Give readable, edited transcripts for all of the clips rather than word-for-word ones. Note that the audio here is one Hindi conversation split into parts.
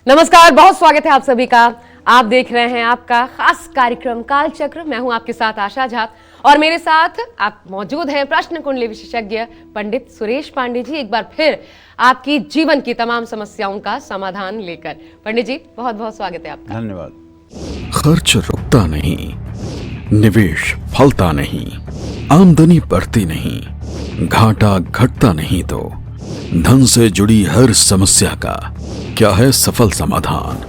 नमस्कार, बहुत स्वागत है आप सभी का। आप देख रहे हैं आपका खास कार्यक्रम कालचक्र। मैं हूं आपके साथ आशा झा और मेरे साथ आप मौजूद हैं प्रश्न कुंडली विशेषज्ञ पंडित सुरेश पांडे जी, एक बार फिर आपकी जीवन की तमाम समस्याओं का समाधान लेकर। पंडित जी, बहुत बहुत स्वागत है आपका। धन्यवाद। खर्च रुकता नहीं, निवेश फलता नहीं, आमदनी बढ़ती नहीं, घाटा घटता नहीं, तो धन से जुड़ी हर समस्या का क्या है सफल समाधान।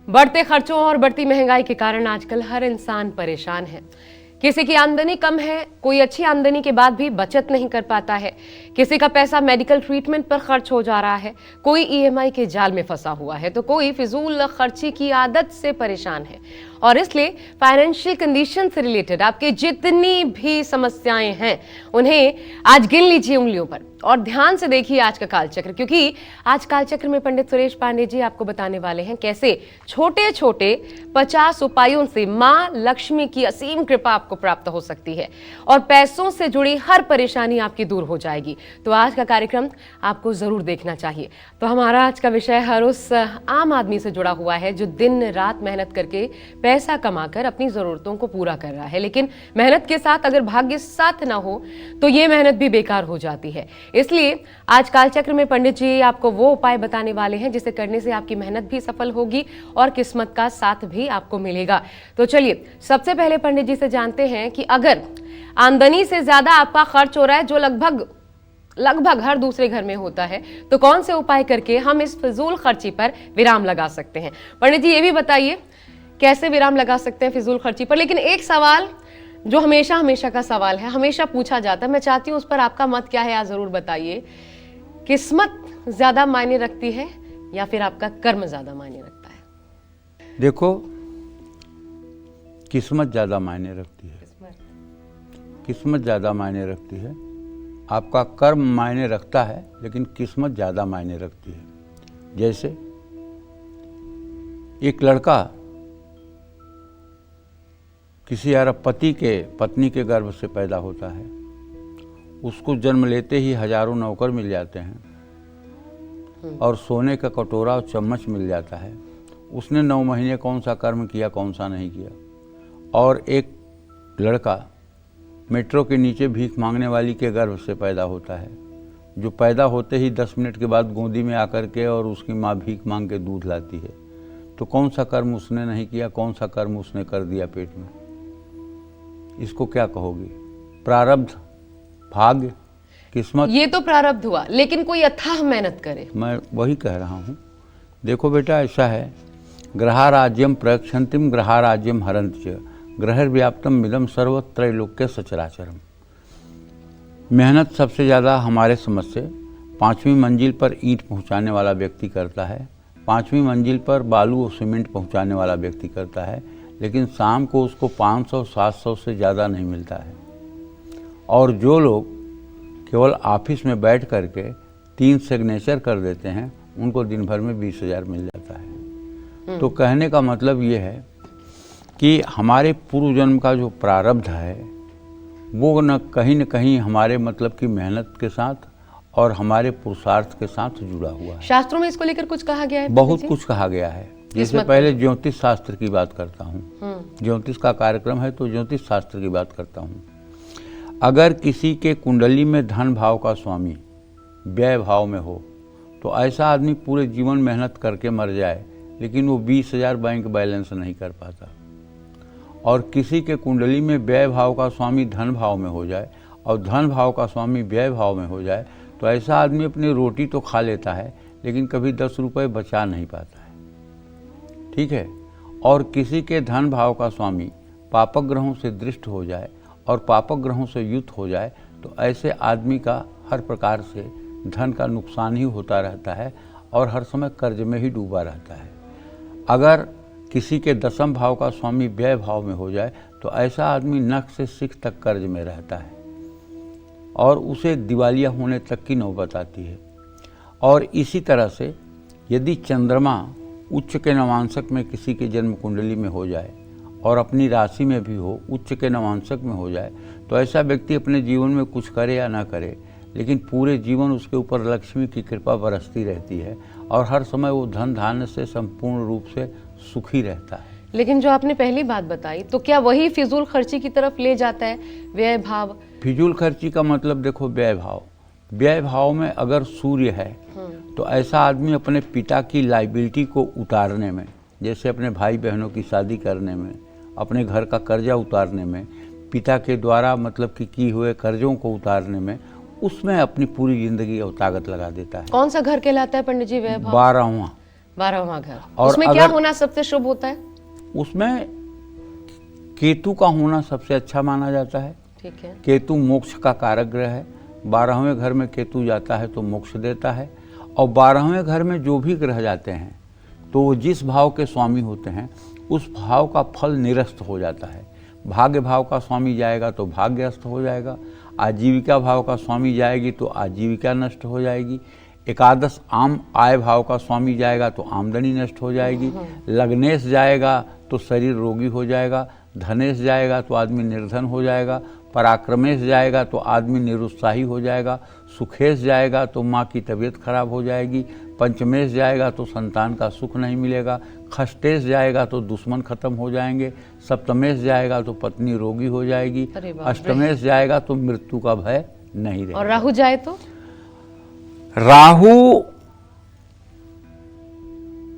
बढ़ते खर्चों और बढ़ती महंगाई के कारण आजकल हर इंसान परेशान है। किसी की आमदनी कम है, कोई अच्छी आमदनी के बाद भी बचत नहीं कर पाता है, किसी का पैसा मेडिकल ट्रीटमेंट पर खर्च हो जा रहा है, कोई ईएमआई के जाल में फंसा हुआ है, तो कोई फिजूल खर्ची की आदत से परेशान है। और इसलिए फाइनेंशियल कंडीशन से रिलेटेड आपकी जितनी भी समस्याएं हैं उन्हें आज गिन लीजिए उंगलियों पर और ध्यान से देखिए आज का कालचक्र, क्योंकि आज कालचक्र में पंडित सुरेश पांडे जी आपको बताने वाले हैं कैसे छोटे छोटे 50 उपायों से मां लक्ष्मी की असीम कृपा आपको प्राप्त हो सकती है और पैसों से जुड़ी हर परेशानी आपकी दूर हो जाएगी। तो आज का कार्यक्रम आपको जरूर देखना चाहिए। तो हमारा आज का विषय हर उस आम आदमी से जुड़ा हुआ है जो दिन रात मेहनत करके पैसा कमाकर अपनी जरूरतों को पूरा कर रहा है, लेकिन मेहनत के साथ अगर भाग्य साथ ना हो तो ये मेहनत भी बेकार हो जाती है। इसलिए आज कालचक्र में पंडित जी आपको वो उपाय बताने वाले हैं जिसे करने से आपकी मेहनत भी सफल होगी और किस्मत का साथ भी आपको मिलेगा। तो चलिए सबसे पहले पंडित जी से जानते हैं कि अगर आमदनी से ज्यादा आपका खर्च हो रहा है, जो लगभग हर दूसरे घर में होता है, तो कौन से उपाय करके हम इस फिजूल खर्ची पर विराम लगा सकते हैं। पंडित जी ये भी बताइए कैसे विराम लगा सकते हैं फिजूल खर्ची पर। लेकिन एक सवाल जो हमेशा का सवाल है, हमेशा पूछा जाता है, मैं चाहती हूं उस पर आपका मत क्या है, आज जरूर बताइए। किस्मत ज्यादा मायने रखती है या फिर आपका कर्म ज्यादा मायने रखता है? देखो, किस्मत ज्यादा मायने रखती है। किस्मत ज्यादा मायने रखती है। आपका कर्म मायने रखता है, लेकिन किस्मत ज्यादा मायने रखती है। जैसे एक लड़का किसी अरब पत्नी के गर्भ से पैदा होता है, उसको जन्म लेते ही हजारों नौकर मिल जाते हैं और सोने का कटोरा और चम्मच मिल जाता है। उसने 9 महीने कौन सा कर्म किया, कौन सा नहीं किया। और एक लड़का मेट्रो के नीचे भीख मांगने वाली के गर्भ से पैदा होता है, जो पैदा होते ही 10 मिनट के बाद गोदी में आकर के और उसकी माँ भीख मांग के दूध लाती है। तो कौन सा कर्म उसने नहीं किया, कौन सा कर्म उसने कर दिया पेट में। इसको क्या कहोगे? प्रारब्ध, भाग्य, किस्मत। ये तो प्रारब्ध हुआ, लेकिन कोई अथाह मेहनत करे। मैं वही कह रहा हूँ। देखो बेटा, ऐसा है, ग्रहाराज्यम प्रयक्षंतिम ग्रहाराज्यम हरंत च ग्रहव्याप्तम मिदम सर्वत्रैलोक्य सचराचरम। मेहनत सबसे ज़्यादा हमारे समझ से 5वीं मंजिल पर ईंट पहुँचाने वाला व्यक्ति करता है, 5वीं मंजिल पर बालू और सीमेंट पहुँचाने वाला व्यक्ति करता है, लेकिन शाम को उसको 500-700 से ज़्यादा नहीं मिलता है। और जो लोग केवल ऑफिस में बैठ करके 3 सिग्नेचर कर देते हैं, उनको दिन भर में 20,000 मिल जाता है। तो कहने का मतलब ये है कि हमारे पूर्व जन्म का जो प्रारब्ध है वो न कहीं हमारे मतलब की मेहनत के साथ और हमारे पुरुषार्थ के साथ जुड़ा हुआ है। शास्त्रों में इसको लेकर कुछ कहा गया है? बहुत कुछ कहा गया है। जैसे पहले ज्योतिष शास्त्र की बात करता हूँ। ज्योतिष का कार्यक्रम है तो ज्योतिष शास्त्र की बात करता हूँ। अगर किसी के कुंडली में धन भाव का स्वामी व्यय भाव में हो, तो ऐसा आदमी पूरे जीवन मेहनत करके मर जाए, लेकिन वो 20,000 बैंक बैलेंस नहीं कर पाता। और किसी के कुंडली में व्यय भाव का स्वामी धन भाव में हो जाए और धन भाव का स्वामी व्यय भाव में हो जाए, तो ऐसा आदमी अपनी रोटी तो खा लेता है, लेकिन कभी 10 रुपये बचा नहीं पाता है। ठीक है। और किसी के धन भाव का स्वामी पापक ग्रहों से दृष्ट हो जाए और पापक ग्रहों से युक्त हो जाए, तो ऐसे आदमी का हर प्रकार से धन का नुकसान ही होता रहता है और हर समय कर्ज में ही डूबा रहता है। अगर किसी के 10म भाव का स्वामी व्यय भाव में हो जाए, तो ऐसा आदमी नख से सिख तक कर्ज में रहता है और उसे दिवालिया होने तक की नौबत आती है। और इसी तरह से यदि चंद्रमा उच्च के नवांशक में किसी के जन्म कुंडली में हो जाए और अपनी राशि में भी हो, उच्च के नवांशक में हो जाए, तो ऐसा व्यक्ति अपने जीवन में कुछ करे या ना करे, लेकिन पूरे जीवन उसके ऊपर लक्ष्मी की कृपा बरसती रहती है और हर समय वो धन धान्य से संपूर्ण रूप से सुखी रहता है। लेकिन जो आपने पहली बात बताई, तो क्या वही फिजूल खर्ची की तरफ ले जाता है व्यय भाव? फिजूल खर्ची का मतलब देखो व्यय भाव। व्यय भाव में अगर सूर्य है तो ऐसा आदमी अपने पिता की लाइबिलिटी को उतारने में, जैसे अपने भाई बहनों की शादी करने में, अपने घर का कर्जा उतारने में, पिता के द्वारा मतलब कि किए हुए कर्जों को उतारने में, उसमें अपनी पूरी जिंदगी और ताकत लगा देता है। कौन सा घर कहलाता है पंडित जी व्यय भाव? 12वां घर। और उसमें क्या होना सबसे शुभ होता है? उसमें केतु का होना सबसे अच्छा माना जाता है। ठीक है। केतु मोक्ष का कारक ग्रह है। 12वें घर में केतु जाता है तो मोक्ष देता है। और 12वें घर में जो भी ग्रह जाते हैं तो वो जिस भाव के स्वामी होते हैं उस भाव का फल निरस्त हो जाता है। भाग्य भाव का स्वामी जाएगा तो भाग्यस्त हो जाएगा, आजीविका भाव का स्वामी जाएगी तो आजीविका नष्ट हो जाएगी, एकादश आम आय भाव का स्वामी जाएगा तो आमदनी नष्ट हो जाएगी, लग्नेश जाएगा तो शरीर रोगी हो जाएगा, धनेश जाएगा तो आदमी निर्धन हो जाएगा, पराक्रमेश जाएगा तो आदमी निरुत्साही हो जाएगा, सुखेश जाएगा तो माँ की तबीयत खराब हो जाएगी, पंचमेश जाएगा तो संतान का सुख नहीं मिलेगा, खष्टेश जाएगा तो दुश्मन खत्म हो जाएंगे, सप्तमेश जाएगा तो पत्नी रोगी हो जाएगी, अष्टमेश जाएगा तो मृत्यु का भय नहीं रहेगा। और राहु जाए तो? राहु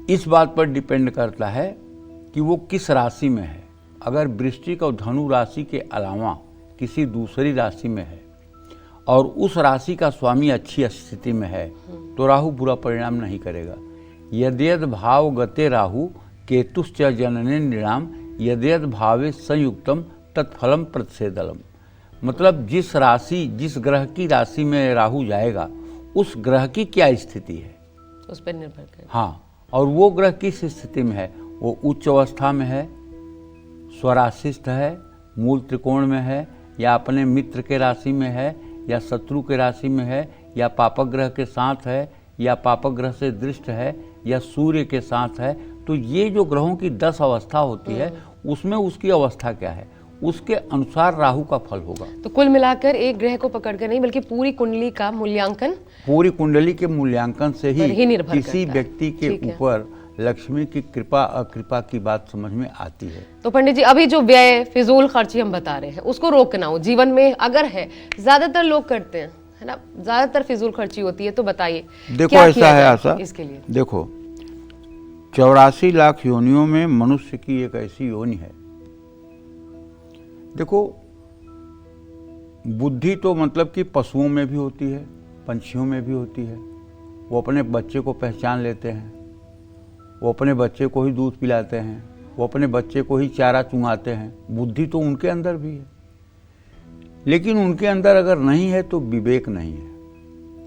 इस बात पर डिपेंड करता है कि वो किस राशि में है। अगर वृश्चिक और धनु राशि के अलावा किसी दूसरी राशि में है और उस राशि का स्वामी अच्छी स्थिति में है तो राहु बुरा परिणाम नहीं करेगा। यद्यद भाव गते राहु केतुश्च जनने नृणाम यद्यद भावे संयुक्तम तत्फलम प्रतिषेधलम। मतलब जिस राशि, जिस ग्रह की राशि में राहु जाएगा उस ग्रह की क्या स्थिति है उस पर निर्भर करता है। हाँ, और वो ग्रह किस स्थिति में है, वो उच्च अवस्था में है, स्वराशिस्थ है, मूल त्रिकोण में है, या अपने मित्र के राशि में है, या शत्रु के राशि में है, या पापक ग्रह के साथ है, या पापक ग्रह से दृष्ट है, या सूर्य के साथ है। तो ये जो ग्रहों की 10 अवस्था होती है उसमें उसकी अवस्था क्या है, उसके अनुसार राहु का फल होगा। तो कुल मिलाकर एक ग्रह को पकड़कर नहीं बल्कि पूरी कुंडली का मूल्यांकन, पूरी कुंडली के मूल्यांकन से ही निर्भर किसी व्यक्ति के ऊपर लक्ष्मी की कृपा अकृपा की बात समझ में आती है। तो पंडित जी अभी जो व्यय फिजूल खर्ची हम बता रहे हैं उसको रोकना हो जीवन में अगर है, ज्यादातर लोग करते हैं है ना, ज्यादातर फिजूल खर्ची होती है, तो बताइए देखो ऐसा है आशा, इसके लिए देखो 84 लाख योनियों में मनुष्य की एक ऐसी योनि है। देखो बुद्धि तो मतलब कि पशुओं में भी होती है, पंछियों में भी होती है। वो अपने बच्चे को पहचान लेते हैं, वो अपने बच्चे को ही दूध पिलाते हैं, वो अपने बच्चे को ही चारा चुंगाते हैं। बुद्धि तो उनके अंदर भी है, लेकिन उनके अंदर अगर नहीं है तो विवेक नहीं है।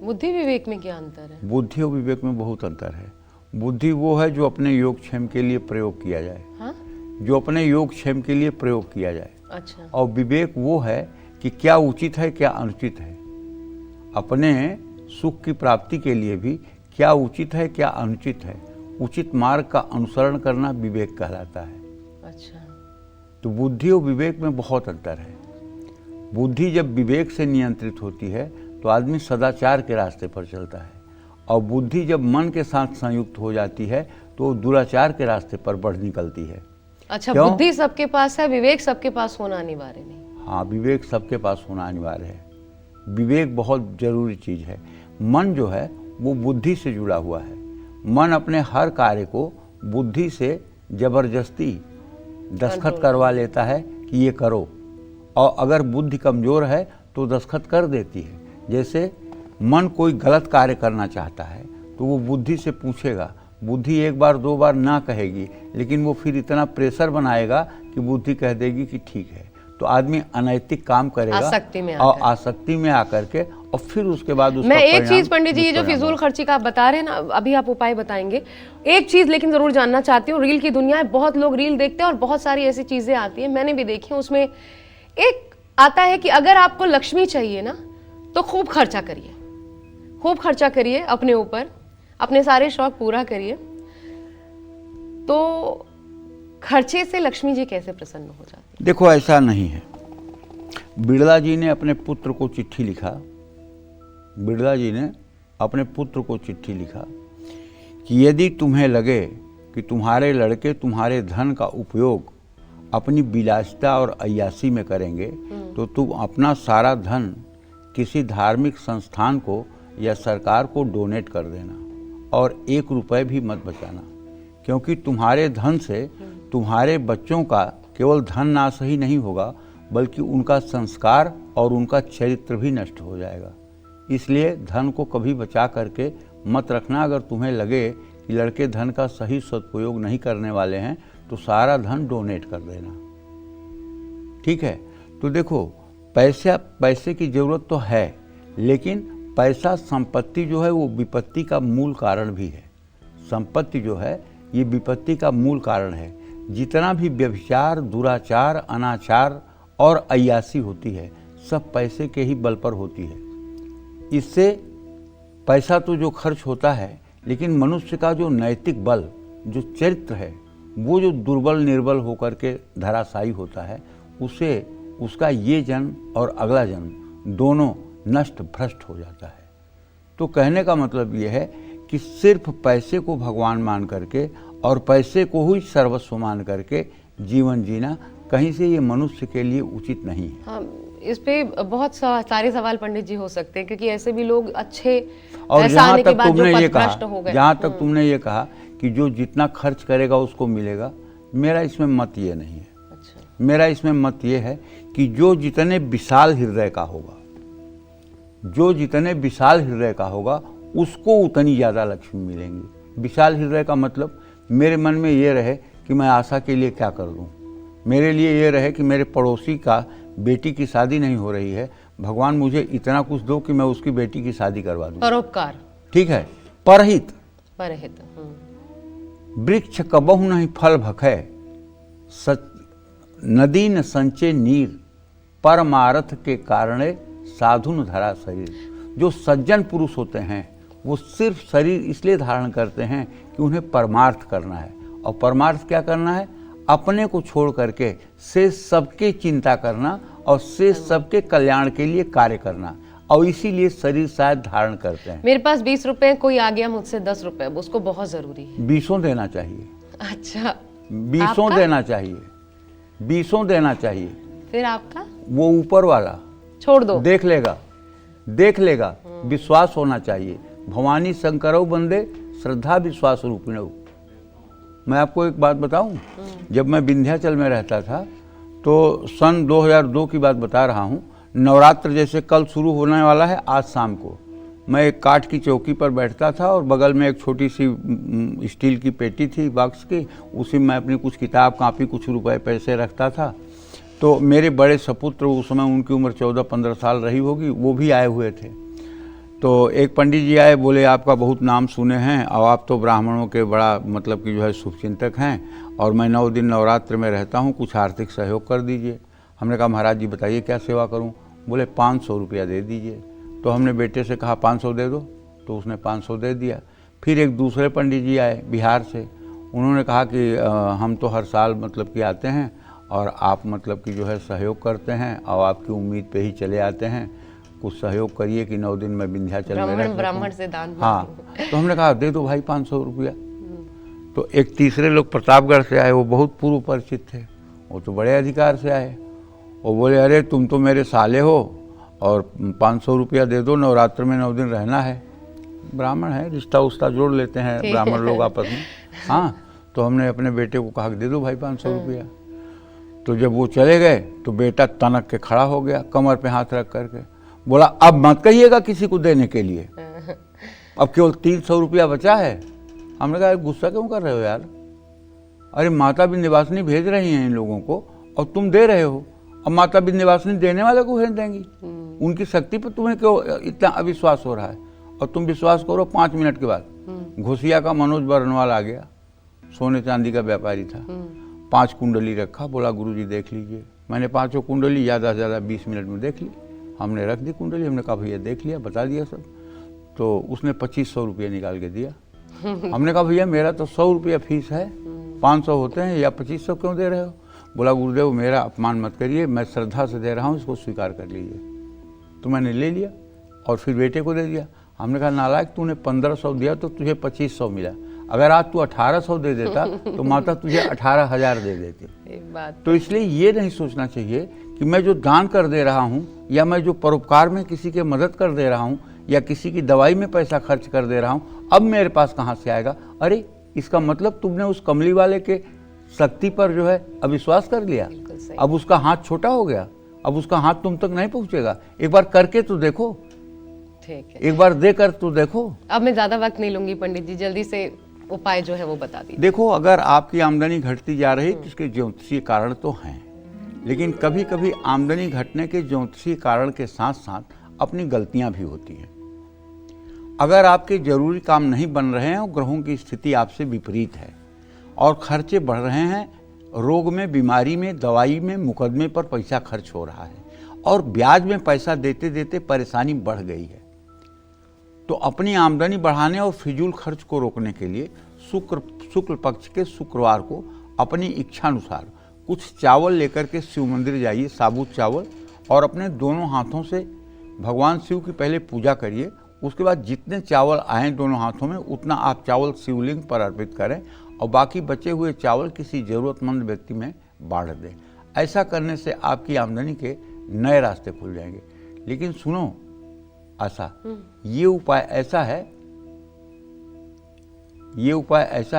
बुद्धि विवेक में क्या अंतर है? बुद्धि और विवेक में बहुत अंतर है। बुद्धि वो है जो अपने योगक्षेम के लिए प्रयोग किया जाए। हाँ? जो अपने योगक्षेम के लिए प्रयोग किया जाए। अच्छा। और विवेक वो है कि क्या उचित है क्या अनुचित है, अपने सुख की प्राप्ति के लिए भी क्या उचित है क्या अनुचित है, उचित मार्ग का अनुसरण करना विवेक कहलाता है। अच्छा। तो बुद्धि और विवेक में बहुत अंतर है। बुद्धि जब विवेक से नियंत्रित होती है तो आदमी सदाचार के रास्ते पर चलता है, और बुद्धि जब मन के साथ संयुक्त हो जाती है तो दुराचार के रास्ते पर बढ़ निकलती है। अच्छा, बुद्धि सबके पास है, विवेक सबके पास होना अनिवार्य नहीं? हाँ, विवेक सबके पास होना अनिवार्य है। विवेक बहुत जरूरी चीज है। मन जो है वो बुद्धि से जुड़ा हुआ है। मन अपने हर कार्य को बुद्धि से जबरदस्ती दस्तखत करवा लेता है कि ये करो, और अगर बुद्धि कमजोर है तो दस्तखत कर देती है। जैसे मन कोई गलत कार्य करना चाहता है तो वो बुद्धि से पूछेगा, बुद्धि एक बार दो बार ना कहेगी, लेकिन वो फिर इतना प्रेशर बनाएगा कि बुद्धि कह देगी कि ठीक है। तो आदमी अनैतिक काम करेगा और आसक्ति में आकर के, और फिर उसके बाद उसका मैं एक चीज पंडित जी, ये जो फिजूल खर्ची का आप बता रहे हैं ना, अभी आप उपाय बताएंगे, एक चीज लेकिन जरूर जानना चाहती हूँ। रील की दुनिया है, बहुत लोग रील देखते हैं और बहुत सारी ऐसी चीजें आती है, मैंने भी देखी, उसमें एक आता है कि अगर आपको लक्ष्मी चाहिए ना तो खूब खर्चा करिए, खूब खर्चा करिए अपने ऊपर, अपने सारे शौक पूरा करिए। तो खर्चे से लक्ष्मी जी कैसे प्रसन्न हो जाती? देखो ऐसा नहीं है। बिड़ला जी ने अपने पुत्र को चिट्ठी लिखा बिरला जी ने अपने पुत्र को चिट्ठी लिखा कि यदि तुम्हें लगे कि तुम्हारे लड़के तुम्हारे धन का उपयोग अपनी विलासिता और अय्यासी में करेंगे तो तुम अपना सारा धन किसी धार्मिक संस्थान को या सरकार को डोनेट कर देना और 1 रुपए भी मत बचाना, क्योंकि तुम्हारे धन से तुम्हारे बच्चों का केवल धन नाश ही नहीं होगा बल्कि उनका संस्कार और उनका चरित्र भी नष्ट हो जाएगा। इसलिए धन को कभी बचा करके मत रखना। अगर तुम्हें लगे कि लड़के धन का सही सदुपयोग नहीं करने वाले हैं तो सारा धन डोनेट कर देना। ठीक है, तो देखो पैसे की जरूरत तो है, लेकिन पैसा संपत्ति जो है वो विपत्ति का मूल कारण भी है। संपत्ति जो है ये विपत्ति का मूल कारण है। जितना भी व्यभिचार, दुराचार, अनाचार और अय्यासी होती है सब पैसे के ही बल पर होती है। इससे पैसा तो जो खर्च होता है, लेकिन मनुष्य का जो नैतिक बल, जो चरित्र है, वो जो दुर्बल निर्बल होकर के धराशायी होता है, उसे उसका ये जन्म और अगला जन्म दोनों नष्ट भ्रष्ट हो जाता है। तो कहने का मतलब ये है कि सिर्फ पैसे को भगवान मान करके और पैसे को ही सर्वस्व मान करके जीवन जीना कहीं से ये मनुष्य के लिए उचित नहीं है। हाँ, इस पे बहुत सारे सवाल पंडित जी हो सकते हैं, क्योंकि ऐसे भी लोग अच्छे और ऐसा जहाँ आने के तक बाद जो तुमने ये पथभ्रष्ट हो कहा, गए। जहाँ तक तुमने ये कहा कि जो जितना खर्च करेगा उसको मिलेगा, मेरा इसमें मत ये नहीं है। अच्छा, मेरा इसमें मत ये है कि जो जितने विशाल हृदय का होगा, जो जितने विशाल हृदय का होगा उसको उतनी ज़्यादा लक्ष्मी मिलेंगी। विशाल हृदय का मतलब मेरे मन में ये रहे कि मैं आशा के लिए क्या कर दूं, मेरे लिए ये रहे कि मेरे पड़ोसी का बेटी की शादी नहीं हो रही है, भगवान मुझे इतना कुछ दो कि मैं उसकी बेटी की शादी करवा दूं। परोपकार। ठीक है, परहित परहित। वृक्ष कबहु नहीं फल भखै, नदी न संचे नीर, परमारथ के कारणे साधुन धरा शरीर। जो सज्जन पुरुष होते हैं वो सिर्फ शरीर इसलिए धारण करते हैं कि उन्हें परमार्थ करना है। और परमार्थ क्या करना है? अपने को छोड़ करके से सबके चिंता करना और से सबके कल्याण के लिए कार्य करना, और इसीलिए शरीर शायद धारण करते हैं। मेरे पास 20 रुपए, कोई आ गया मुझसे 10 रुपए, उसको बहुत जरूरी है। 20 देना चाहिए। अच्छा, 20 देना चाहिए, 20 देना चाहिए। फिर आपका वो ऊपर वाला छोड़ दो, देख लेगा, देख लेगा। विश्वास होना चाहिए। भवानी शंकरौ बंदे श्रद्धा विश्वास रूपिणौ। मैं आपको एक बात बताऊं, जब मैं विंध्याचल में रहता था तो सन 2002 की बात बता रहा हूं, नवरात्र जैसे कल शुरू होने वाला है, आज शाम को मैं एक काठ की चौकी पर बैठता था और बगल में एक छोटी सी स्टील की पेटी थी बॉक्स की, उसी में अपनी कुछ किताब कॉपी कुछ रुपए पैसे रखता था। तो मेरे बड़े सपुत्र, उस समय उनकी उम्र 14-15 साल रही होगी, वो भी आए हुए थे। तो एक पंडित जी आए, बोले आपका बहुत नाम सुने हैं और आप तो ब्राह्मणों के बड़ा मतलब कि जो है शुभचिंतक हैं, और मैं 9 दिन नवरात्र में रहता हूँ, कुछ आर्थिक सहयोग कर दीजिए। हमने कहा महाराज जी बताइए क्या सेवा करूँ? बोले 500 रुपया दे दीजिए। तो हमने बेटे से कहा 500 दे दो, तो उसने 500 दे दिया। फिर एक दूसरे पंडित जी आए बिहार से, उन्होंने कहा कि हम तो हर साल मतलब कि आते हैं और आप मतलब कि जो है सहयोग करते हैं और आपकी उम्मीद पे ही चले आते हैं, कुछ सहयोग करिए कि 9 दिन में विंध्याचल में रह सकूं। ब्राह्मण से दान। हाँ, तो हमने कहा दे दो भाई 500 रुपया। तो एक तीसरे लोग प्रतापगढ़ से आए, वो बहुत पूर्व परिचित थे, वो तो बड़े अधिकार से आए। वो बोले अरे तुम तो मेरे साले हो और 500 रुपया दे दो, नवरात्र में 9 दिन रहना है। ब्राह्मण है, रिश्ता उस्ता जोड़ लेते हैं ब्राह्मण लोग आपस में। हाँ, तो हमने अपने बेटे को कहा दे दो भाई 500 रुपया। तो जब वो चले गए तो बेटा तनक के खड़ा हो गया, कमर पे हाथ रख करके बोला अब मत कहिएगा किसी को देने के लिए, अब केवल 300 रुपया बचा है। हमने कहा गुस्सा क्यों कर रहे हो यार? अरे माता विंध्यवासिनी भेज रही हैं इन लोगों को और तुम दे रहे हो, अब माता विंध्यवासिनी देने वाले को भेज देंगी? उनकी शक्ति पर तुम्हें क्यों इतना अविश्वास हो रहा है? और तुम विश्वास करो 5 मिनट के बाद घोसिया का मनोज बरनवाल आ गया, सोने चांदी का व्यापारी था। 5 कुंडली रखा, बोला गुरुजी देख लीजिए। मैंने 5 कुंडली ज़्यादा से ज़्यादा 20 मिनट में देख ली। हमने रख दी कुंडली, हमने कहा भैया देख लिया, बता दिया सब। तो उसने 2500 रुपया निकाल के दिया। हमने कहा भैया मेरा तो 100 रुपया फीस है, 500 होते हैं या 2500 क्यों दे रहे हो? बोला गुरुदेव मेरा अपमान मत करिए, मैं श्रद्धा से दे रहा हूँ, इसको स्वीकार कर लीजिए। तो मैंने ले लिया। और फिर बेटे को दे दिया। हमने कहा नालायक, तूने 1500 दिया तो तुझे 2500 मिला, अगर आज तू 1800 दे देता तो माता तुझे 18,000 दे देती। एक बात तो इसलिए ये नहीं सोचना चाहिए कि मैं जो दान कर दे रहा हूँ या मैं जो परोपकार में किसी के मदद कर दे रहा हूँ या किसी की दवाई में पैसा खर्च कर दे रहा हूँ, अब मेरे पास कहाँ से आएगा। अरे इसका मतलब तुमने उस कमली वाले के शक्ति पर जो है अविश्वास कर लिया, अब उसका हाथ छोटा हो गया, अब उसका हाथ तुम तक नहीं पहुँचेगा। एक बार करके तो देखो, ठीक है, एक बार दे कर तो देखो। अब मैं ज्यादा वक्त नहीं लूंगी पंडित जी, जल्दी से उपाय जो है वो बता दीजिए। देखो, अगर आपकी आमदनी घटती जा रही तो इसके ज्योतिषीय कारण तो हैं, लेकिन कभी कभी आमदनी घटने के ज्योतिषीय कारण के साथ साथ अपनी गलतियां भी होती हैं। अगर आपके जरूरी काम नहीं बन रहे हैं और ग्रहों की स्थिति आपसे विपरीत है और खर्चे बढ़ रहे हैं, रोग में, बीमारी में, दवाई में, मुकदमे पर पैसा खर्च हो रहा है और ब्याज में पैसा देते देते परेशानी बढ़ गई है, तो अपनी आमदनी बढ़ाने और फिजूल खर्च को रोकने के लिए शुक्ल पक्ष के शुक्रवार को अपनी इच्छानुसार कुछ चावल लेकर के शिव मंदिर जाइए, साबुत चावल, और अपने दोनों हाथों से भगवान शिव की पहले पूजा करिए। उसके बाद जितने चावल आए दोनों हाथों में उतना आप चावल शिवलिंग पर अर्पित करें और बाकी बचे हुए चावल किसी ज़रूरतमंद व्यक्ति में बांट दें। ऐसा करने से आपकी आमदनी के नए रास्ते खुल जाएंगे। लेकिन सुनो आशा, ये उपाय ऐसा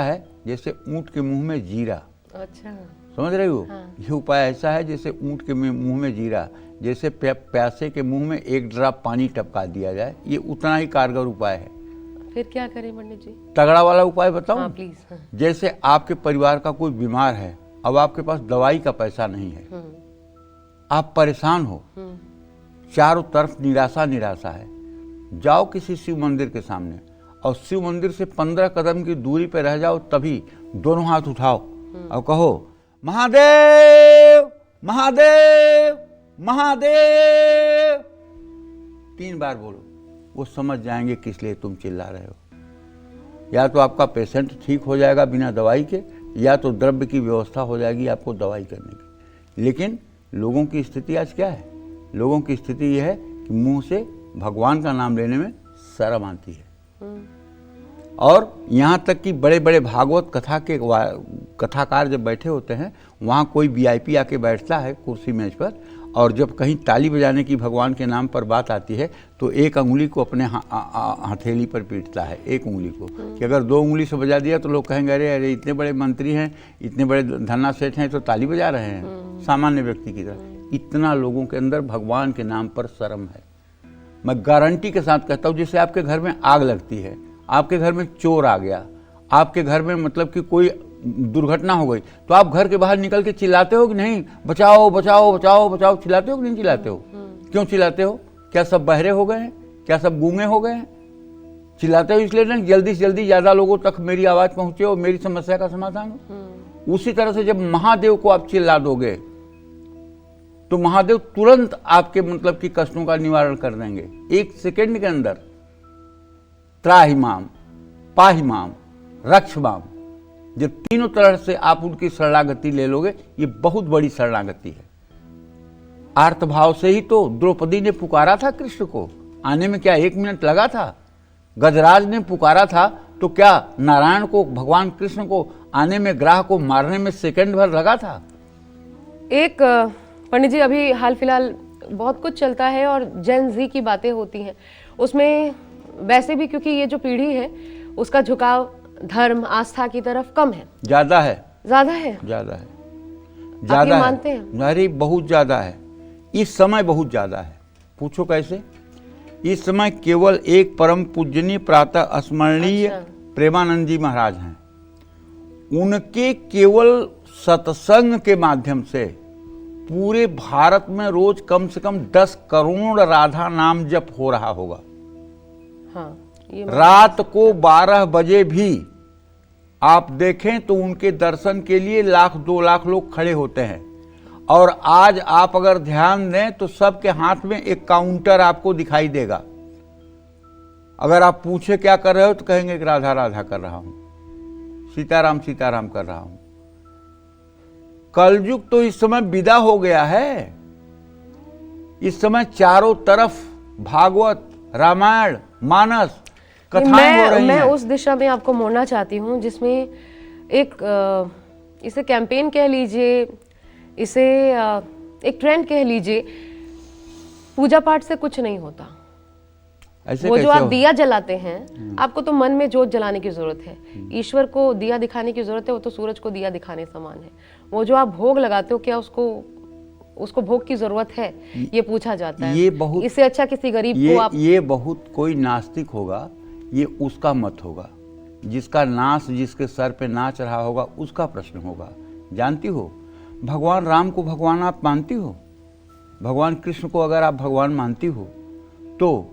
है जैसे ऊंट के मुंह में जीरा। अच्छा, समझ रही हो? हाँ। ये उपाय ऐसा है जैसे ऊंट के मुंह में जीरा, जैसे प्यासे के मुंह में एक ड्रॉप पानी टपका दिया जाए, ये उतना ही कारगर उपाय है। फिर क्या करें पंडित जी? तगड़ा वाला उपाय बताओ। हाँ, प्लीज। हाँ। जैसे आपके परिवार का कोई बीमार है, अब आपके पास दवाई का पैसा नहीं है, आप परेशान हो, चारों तरफ निराशा निराशा है, जाओ किसी शिव मंदिर के सामने और शिव मंदिर से 15 कदम की दूरी पर रह जाओ, तभी दोनों हाथ उठाओ और कहो महादेव महादेव महादेव, 3 बार बोलो। वो समझ जाएंगे किस लिए तुम चिल्ला रहे हो। या तो आपका पेशेंट ठीक हो जाएगा बिना दवाई के, या तो द्रव्य की व्यवस्था हो जाएगी आपको दवाई करने की। लेकिन लोगों की स्थिति आज क्या है? लोगों की स्थिति यह है कि मुंह से भगवान का नाम लेने में शर्म आती है। और यहाँ तक कि बड़े बड़े भागवत कथा के कथाकार जब बैठे होते हैं, वहाँ कोई वीआईपी आके बैठता है कुर्सी मेज पर, और जब कहीं ताली बजाने की भगवान के नाम पर बात आती है तो एक अंगुली को अपने हथेली पर पीटता है, एक उंगली को, कि अगर 2 उंगली से बजा दिया तो लोग कहेंगे अरे अरे इतने बड़े मंत्री हैं, इतने बड़े धन्ना सेठ हैं तो ताली बजा रहे हैं सामान्य व्यक्ति की तरह। इतना लोगों के अंदर भगवान के नाम पर शर्म है। मैं गारंटी के साथ कहता हूँ, जैसे आपके घर में आग लगती है, आपके घर में चोर आ गया, आपके घर में मतलब कि कोई दुर्घटना हो गई, तो आप घर के बाहर निकल के चिल्लाते हो कि नहीं, बचाओ बचाओ बचाओ बचाओ, चिल्लाते हो कि नहीं चिल्लाते हो? क्यों चिल्लाते हो? क्या सब बहरे हो गए हैं? क्या सब गूंगे हो गए हैं? चिल्लाते हो इसलिए ना जल्दी से जल्दी ज्यादा लोगों तक मेरी आवाज पहुंचे और मेरी समस्या का समाधान हो। उसी तरह से जब महादेव को आप चिल्ला दोगे तो महादेव तुरंत आपके मतलब कि कष्टों का निवारण कर देंगे 1 सेकेंड के अंदर। त्राहिमाम, पाहिमाम, रक्षमाम, जब तीनों तरह से आप उनकी शरणागति ले लोगे, ये बहुत बड़ी शरणागति है। आर्तभाव से ही तो द्रौपदी ने पुकारा था कृष्ण को, आने में क्या 1 मिनट लगा था? गजराज ने पुकारा था तो क्या नारायण को, भगवान कृष्ण को आने में, ग्राह को मारने में सेकंड भर लगा था? एक पंडित जी, अभी हाल फिलहाल बहुत कुछ चलता है और जेन जी की बातें होती हैं, उसमें वैसे भी क्योंकि ये जो पीढ़ी है उसका झुकाव धर्म आस्था की तरफ कम है, ज्यादा है, ज्यादा है, ज्यादा है, आप ज्यादा ये है। मानते हैं? अरे बहुत ज्यादा है, इस समय बहुत ज्यादा है। पूछो कैसे? इस समय केवल एक परम पूजनीय प्रातः स्मरणीय प्रेमानंद जी महाराज हैं, उनके केवल सत्संग के माध्यम से पूरे भारत में रोज कम से कम 10 करोड़ राधा नाम जप हो रहा होगा। हाँ, ये रात को 12 बजे भी आप देखें तो उनके दर्शन के लिए 1 लाख 2 लाख लोग खड़े होते हैं। और आज आप अगर ध्यान दें तो सबके हाथ में एक काउंटर आपको दिखाई देगा। अगर आप पूछे क्या कर रहे हो तो कहेंगे कि राधा राधा कर रहा हूं, सीताराम सीताराम कर रहा हूं। कलयुग तो इस समय विदा हो गया है। इस समय चारों तरफ भागवत, रामायण, मानस, कथाएं हो रही मैं हैं। उस दिशा में आपको मोड़ना चाहती हूँ जिसमें इसे कैंपेन कह लीजिए, इसे एक ट्रेंड कह लीजिए, पूजा पाठ से कुछ नहीं होता। ऐसे वो जो कैसे आप हो? दिया जलाते हैं, आपको तो मन में जोत जलाने की जरूरत है, ईश्वर को दिया दिखाने की जरूरत है, वो तो सूरज को दिया दिखाने समान है। वो जो आप भोग लगाते हो, क्या उसको भोग की जरूरत है, ये पूछा जाता है। ये बहुत, इससे अच्छा किसी गरीब को आप ये बहुत कोई नास्तिक होगा, ये उसका मत होगा, जिसका नाश जिसके सर पे नाच रहा होगा उसका प्रश्न होगा। जानती हो, भगवान राम को भगवान आप मानती हो? भगवान कृष्ण को अगर आप भगवान मानती हो तो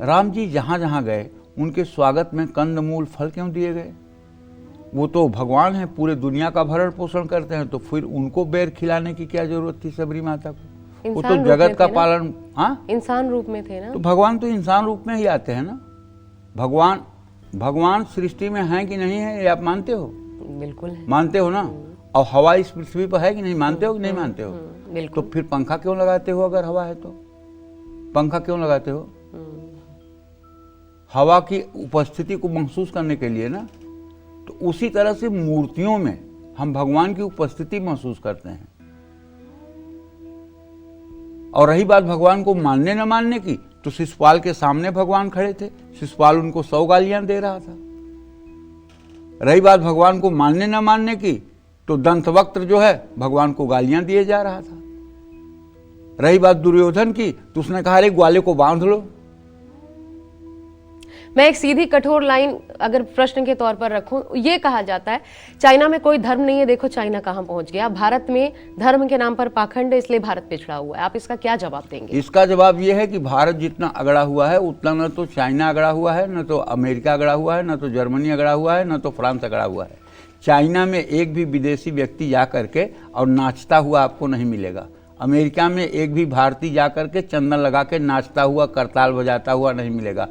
राम जी जहाँ जहाँ गए उनके स्वागत में कंदमूल फल क्यों दिए गए? वो तो भगवान है, पूरे दुनिया का भरण पोषण करते हैं, तो फिर उनको बेर खिलाने की क्या जरूरत थी सबरी माता को? वो तो इंसान रूप जगत में का थे ना? पालन, हाँ, इंसान रूप में थे ना। तो भगवान तो इंसान रूप में ही आते हैं ना। भगवान सृष्टि में हैं कि नहीं है, ये आप मानते हो? बिल्कुल है। मानते हो ना? और हवा इस पृथ्वी पर है कि नहीं, मानते हो कि नहीं मानते हो? तो बिल्कुल। फिर पंखा क्यों लगाते हो? अगर हवा है तो पंखा क्यों लगाते हो? हवा की उपस्थिति को महसूस करने के लिए ना। तो उसी तरह से मूर्तियों में हम भगवान की उपस्थिति महसूस करते हैं। और रही बात भगवान को मानने न मानने की, तो शिशुपाल के सामने भगवान खड़े थे, शिशुपाल उनको 100 गालियां दे रहा था। रही बात भगवान को मानने न मानने की, तो दंतवक्त्र जो है भगवान को गालियां दिए जा रहा था। रही बात दुर्योधन की, तो उसने कहा अरे ग्वाले को बांध लो। मैं एक सीधी कठोर लाइन अगर प्रश्न के तौर पर रखूं, ये कहा जाता है चाइना में कोई धर्म नहीं है, देखो चाइना कहां पहुंच गया। भारत में धर्म के नाम पर पाखंड है, इसलिए भारत पिछड़ा हुआ है। आप इसका क्या जवाब देंगे? इसका जवाब यह है कि भारत जितना अगड़ा हुआ है उतना न तो चाइना अगड़ा हुआ है, न तो अमेरिका अगड़ा हुआ है, न तो जर्मनी अगड़ा हुआ है, न तो फ्रांस अगड़ा हुआ है। चाइना में एक भी विदेशी व्यक्ति जा करके और नाचता हुआ आपको नहीं मिलेगा। अमेरिका में एक भी भारतीय जा करके चंदन लगा के नाचता हुआ, करताल बजाता हुआ नहीं मिलेगा।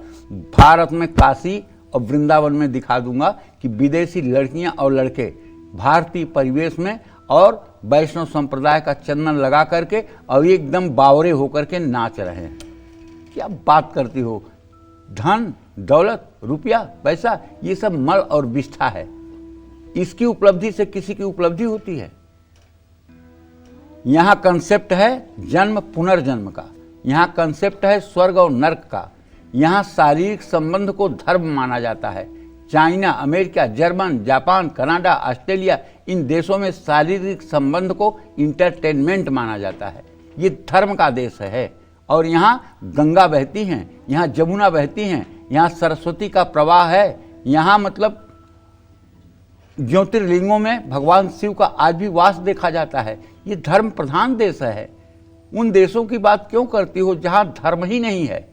भारत में काशी और वृंदावन में दिखा दूंगा कि विदेशी लड़कियां और लड़के भारतीय परिवेश में और वैष्णव संप्रदाय का चंदन लगा करके और एकदम बावरे होकर के नाच रहे हैं। क्या बात करती हो? धन, दौलत, रुपया, पैसा, ये सब मल और विष्ठा है। इसकी उपलब्धि से किसी की उपलब्धि होती है? यहाँ कंसेप्ट है जन्म पुनर्जन्म का, यहाँ कंसेप्ट है स्वर्ग और नर्क का, यहाँ शारीरिक संबंध को धर्म माना जाता है। China, America, German, Japan, Canada, Australia, इन देशों में शारीरिक संबंध को इंटरटेनमेंट माना जाता है। ये धर्म का देश है। और यहाँ गंगा बहती हैं, यहाँ जमुना बहती हैं, यहाँ सरस्वती का प्रवाह है, यहाँ मतलब ज्योतिर्लिंगों में भगवान शिव का आज भी वास देखा जाता है। ये धर्म प्रधान देश है। उन देशों की बात क्यों करती हो जहां धर्म ही नहीं है,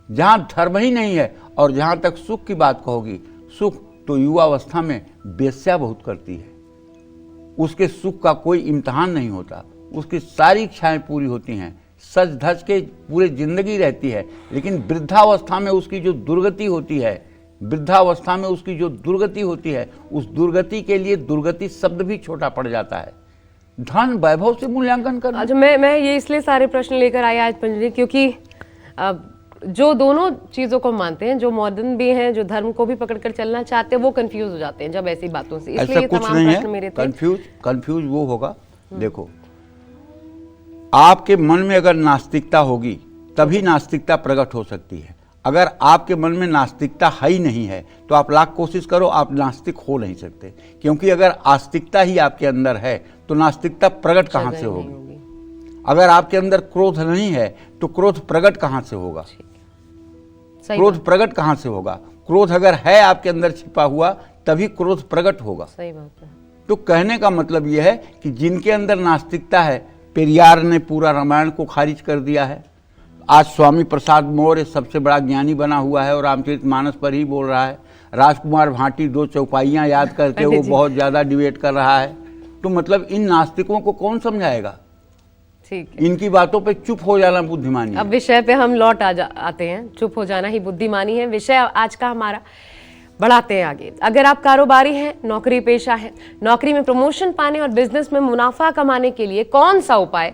जहां धर्म ही नहीं है। और जहां तक सुख की बात कहोगी, सुख तो युवावस्था में बेश्या बहुत करती है। उसके सुख का कोई इम्तिहान नहीं होता, उसकी सारी इच्छाएं पूरी होती हैं, सज धज के पूरे जिंदगी रहती है। लेकिन वृद्धावस्था में उसकी जो दुर्गति होती है, वृद्धावस्था में उसकी जो दुर्गति होती है, उस दुर्गति के लिए दुर्गति शब्द भी छोटा पड़ जाता है। धन वैभव से मूल्यांकन करना। अच्छा, मैं ये इसलिए सारे प्रश्न लेकर आया आज पंडित जी, क्योंकि जो दोनों चीजों को मानते हैं, जो मॉडर्न भी हैं, जो धर्म को भी पकड़कर चलना चाहते हैं, वो कंफ्यूज हो जाते हैं जब ऐसी बातों से। इसलिए ऐसा कुछ तमाम नहीं प्रश्न मेरे है। थे। कंफ्यूज वो होगा, देखो आपके मन में अगर नास्तिकता होगी तभी नास्तिकता प्रकट हो सकती है। अगर आपके मन में नास्तिकता है ही नहीं है तो आप लाख कोशिश करो, आप नास्तिक हो नहीं सकते। क्योंकि अगर आस्तिकता ही आपके अंदर है तो नास्तिकता प्रकट कहाँ से होगी? अगर आपके अंदर क्रोध नहीं है तो क्रोध प्रकट कहाँ से होगा? क्रोध प्रकट कहाँ से होगा? क्रोध अगर है आपके अंदर छिपा हुआ तभी क्रोध प्रकट होगा। सही बात है। तो कहने का मतलब यह है कि जिनके अंदर नास्तिकता है, पेरियार ने पूरा रामायण को खारिज कर दिया है। आज स्वामी प्रसाद मौर्य सबसे बड़ा ज्ञानी बना हुआ है और रामचरितमानस पर ही बोल रहा है। राजकुमार भाटी 2 चौपाइयाँ याद करके वो बहुत ज़्यादा डिबेट कर रहा है। तो मतलब इन नास्तिकों को कौन समझाएगा? ठीक है, इनकी बातों पे चुप हो जाना बुद्धिमानी है। अब विषय पे हम लौट आते हैं। चुप हो जाना ही बुद्धिमानी है, विषय आज का हमारा। बढ़ाते हैं आगे। अगर आप कारोबारी हैं, नौकरी पेशा है, नौकरी में प्रमोशन पाने और बिजनेस में मुनाफा कमाने के लिए कौन सा उपाय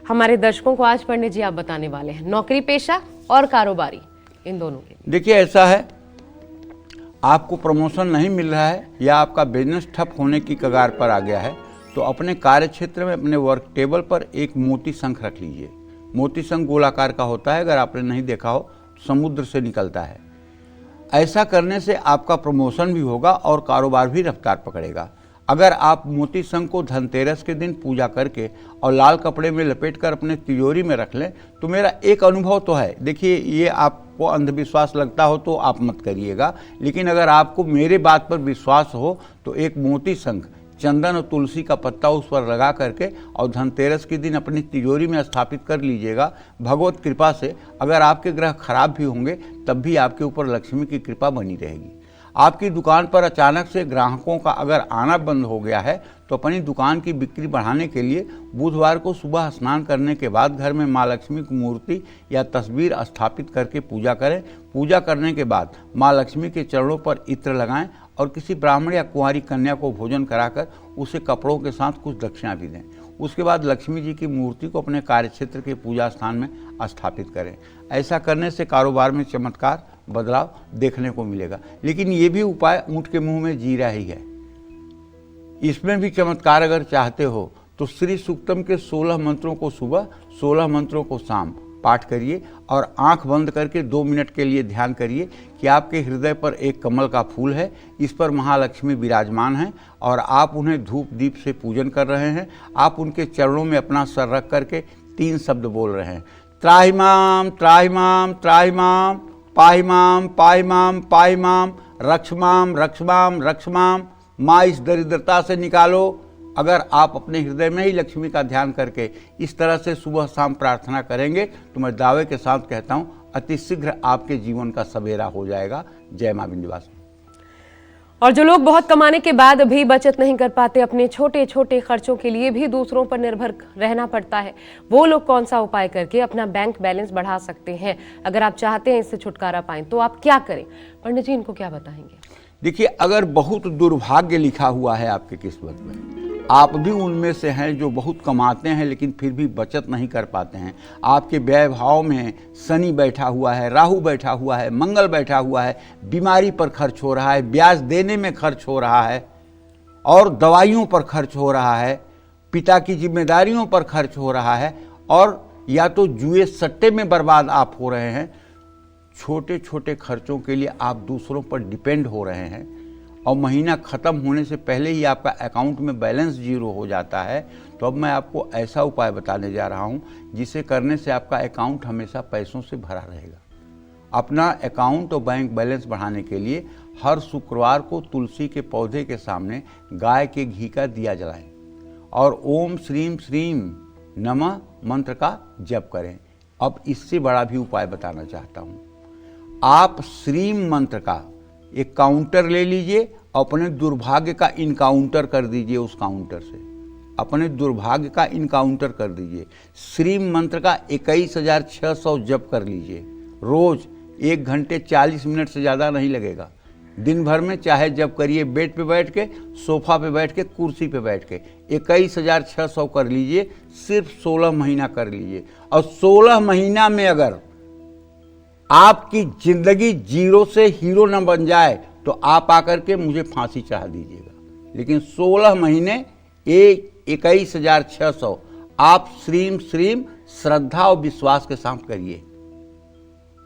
हमारे दर्शकों को आज पंडित जी आप बताने वाले हैं? नौकरी पेशा और कारोबारी, इन दोनों के? देखिए, ऐसा है, आपको प्रमोशन नहीं मिल रहा है या आपका बिजनेस ठप होने की कगार पर आ गया है, तो अपने कार्य क्षेत्र में अपने वर्क टेबल पर एक मोती शंख रख लीजिए। मोती शंख गोलाकार का होता है, अगर आपने नहीं देखा हो, समुद्र से निकलता है। ऐसा करने से आपका प्रमोशन भी होगा और कारोबार भी रफ्तार पकड़ेगा। अगर आप मोती शंख को धनतेरस के दिन पूजा करके और लाल कपड़े में लपेटकर अपने तिजोरी में रख लें, तो मेरा एक अनुभव तो है, देखिए ये आपको अंधविश्वास लगता हो तो आप मत करिएगा, लेकिन अगर आपको मेरे बात पर विश्वास हो तो एक मोती शंख चंदन और तुलसी का पत्ता उस पर लगा करके और धनतेरस के दिन अपनी तिजोरी में स्थापित कर लीजिएगा। भगवत कृपा से अगर आपके ग्रह खराब भी होंगे तब भी आपके ऊपर लक्ष्मी की कृपा बनी रहेगी। आपकी दुकान पर अचानक से ग्राहकों का अगर आना बंद हो गया है तो अपनी दुकान की बिक्री बढ़ाने के लिए बुधवार को सुबह स्नान करने के बाद घर में माँ लक्ष्मी की मूर्ति या तस्वीर स्थापित करके पूजा करें। पूजा करने के बाद माँ लक्ष्मी के चरणों पर इत्र लगाएं और किसी ब्राह्मण या कुंवारी कन्या को भोजन कराकर उसे कपड़ों के साथ कुछ दक्षिणा भी दें। उसके बाद लक्ष्मी जी की मूर्ति को अपने कार्यक्षेत्र के पूजा स्थान में स्थापित करें। ऐसा करने से कारोबार में चमत्कार बदलाव देखने को मिलेगा। लेकिन ये भी उपाय ऊँट के मुंह में जीरा ही है, इसमें भी चमत्कार अगर चाहते हो तो श्री सूक्तम के 16 मंत्रों को सुबह, 16 मंत्रों को शाम पाठ करिए और आंख बंद करके 2 मिनट के लिए ध्यान करिए कि आपके हृदय पर एक कमल का फूल है, इस पर महालक्ष्मी विराजमान हैं और आप उन्हें धूप दीप से पूजन कर रहे हैं। आप उनके चरणों में अपना सर रख करके 3 शब्द बोल रहे हैं, त्राहिमाम त्राहिमाम त्राहिमाम, पाहिमाम पाहिमाम पाहिमाम, रक्षमाम रक्षमाम रक्षमाम, माँ इस दरिद्रता से निकालो। अगर आप अपने हृदय में ही लक्ष्मी का ध्यान करके इस तरह से सुबह शाम प्रार्थना करेंगे तो मैं दावे के साथ कहता हूँ अति शीघ्र आपके जीवन का सवेरा हो जाएगा। जय मां विंध्यवासिनी। और जो लोग बहुत कमाने के बाद भी बचत नहीं कर पाते, अपने छोटे छोटे खर्चों के लिए भी दूसरों पर निर्भर रहना पड़ता है, वो लोग कौन सा उपाय करके अपना बैंक बैलेंस बढ़ा सकते हैं? अगर आप चाहते हैं इससे छुटकारा पाएं तो आप क्या करें? पंडित जी इनको क्या बताएंगे? देखिए, अगर बहुत दुर्भाग्य लिखा हुआ है आपकी किस्मत में, आप भी उनमें से हैं जो बहुत कमाते हैं लेकिन फिर भी बचत नहीं कर पाते हैं, आपके व्यय भाव में शनि बैठा हुआ है, राहु बैठा हुआ है, मंगल बैठा हुआ है, बीमारी पर खर्च हो रहा है, ब्याज देने में खर्च हो रहा है और दवाइयों पर खर्च हो रहा है, पिता की जिम्मेदारियों पर खर्च हो रहा है और या तो जुए सट्टे में बर्बाद आप हो रहे हैं, छोटे छोटे खर्चों के लिए आप दूसरों पर डिपेंड हो रहे हैं और महीना ख़त्म होने से पहले ही आपका अकाउंट में बैलेंस 0 हो जाता है, तो अब मैं आपको ऐसा उपाय बताने जा रहा हूं जिसे करने से आपका अकाउंट हमेशा पैसों से भरा रहेगा। अपना अकाउंट और बैंक बैलेंस बढ़ाने के लिए हर शुक्रवार को तुलसी के पौधे के सामने गाय के घी का दिया जलाएं और ओम श्रीम श्रीम नमः मंत्र का जप करें। अब इससे बड़ा भी उपाय बताना चाहता हूँ। आप श्रीम मंत्र का एक काउंटर ले लीजिए, अपने दुर्भाग्य का इनकाउंटर कर दीजिए, उस काउंटर से अपने दुर्भाग्य का इनकाउंटर कर दीजिए। श्री मंत्र का 21,600 जप कर लीजिए रोज, 1 घंटे 40 मिनट से ज़्यादा नहीं लगेगा। दिन भर में चाहे जप करिए, बेड पे बैठ के, सोफा पे बैठ के, कुर्सी पे बैठ के। 21,600 कर लीजिए, सिर्फ 16 महीना कर लीजिए और 16 महीना में अगर आपकी जिंदगी 0 से हीरो न बन जाए तो आप आकर के मुझे फांसी चढ़ा दीजिएगा। लेकिन 16 महीने 21,600 आप श्रीम श्रीम श्रद्धा और विश्वास के साथ करिए,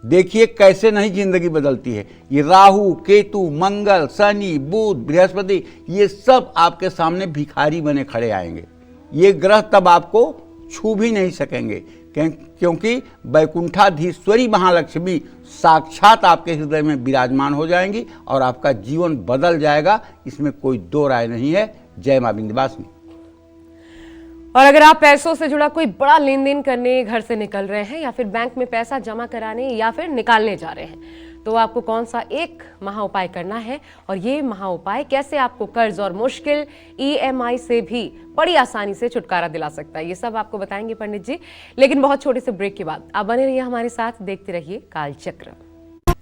देखिए कैसे नहीं जिंदगी बदलती है। ये राहु केतु मंगल शनि बुध बृहस्पति ये सब आपके सामने भिखारी बने खड़े आएंगे। ये ग्रह तब आपको छू भी नहीं सकेंगे क्योंकि वैकुंठाधीश्वरी महालक्ष्मी साक्षात आपके हृदय में विराजमान हो जाएंगी और आपका जीवन बदल जाएगा, इसमें कोई दो राय नहीं है। जय मां विंध्यवासिनी। और अगर आप पैसों से जुड़ा कोई बड़ा लेन देन करने घर से निकल रहे हैं या फिर बैंक में पैसा जमा कराने या फिर निकालने जा रहे हैं, तो आपको कौन सा एक महा उपाय करना है और ये महा उपाय कैसे आपको कर्ज और मुश्किल EMI से भी बड़ी आसानी से छुटकारा दिला सकता है, ये सब आपको बताएंगे पंडित जी। लेकिन बहुत छोटे से ब्रेक के बाद आप बने रहिए हमारे साथ, देखते रहिए कालचक्र।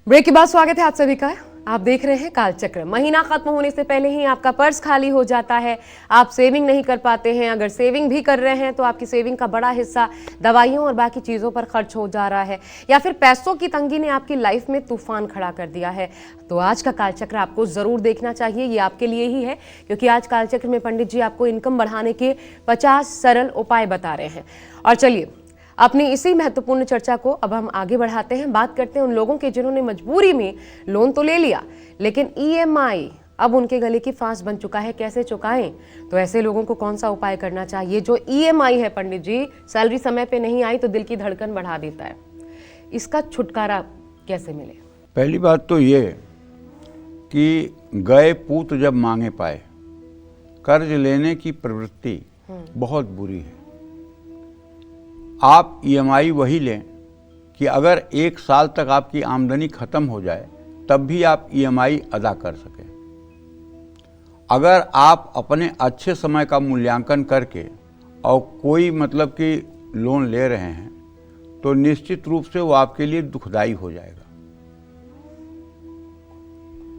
ब्रेक के बाद स्वागत है आप सभी का आप देख रहे हैं कालचक्र। महीना खत्म होने से पहले ही आपका पर्स खाली हो जाता है, आप सेविंग नहीं कर पाते हैं। अगर सेविंग भी कर रहे हैं तो आपकी सेविंग का बड़ा हिस्सा दवाइयों और बाकी चीज़ों पर खर्च हो जा रहा है, या फिर पैसों की तंगी ने आपकी लाइफ में तूफान खड़ा कर दिया है। तो आज का कालचक्र आपको ज़रूर देखना चाहिए, ये आपके लिए ही है, क्योंकि आज कालचक्र में पंडित जी आपको इनकम बढ़ाने के 50 सरल उपाय बता रहे हैं। और चलिए अपनी इसी महत्वपूर्ण चर्चा को अब हम आगे बढ़ाते हैं। बात करते हैं उन लोगों के जिन्होंने मजबूरी में लोन तो ले लिया, लेकिन EMI अब उनके गले की फांस बन चुका है। कैसे चुकाएं? तो ऐसे लोगों को कौन सा उपाय करना चाहिए? जो EMI है पंडित जी, सैलरी समय पे नहीं आई तो दिल की धड़कन बढ़ा देता है, इसका छुटकारा कैसे मिले? पहली बात तो ये कि गए पूत जब मांगे पाए, कर्ज लेने की प्रवृत्ति बहुत बुरी है। आप EMI वही लें कि अगर 1 साल तक आपकी आमदनी खत्म हो जाए तब भी आप EMI अदा कर सकें। अगर आप अपने अच्छे समय का मूल्यांकन करके और कोई मतलब कि लोन ले रहे हैं तो निश्चित रूप से वो आपके लिए दुखदाई हो जाएगा।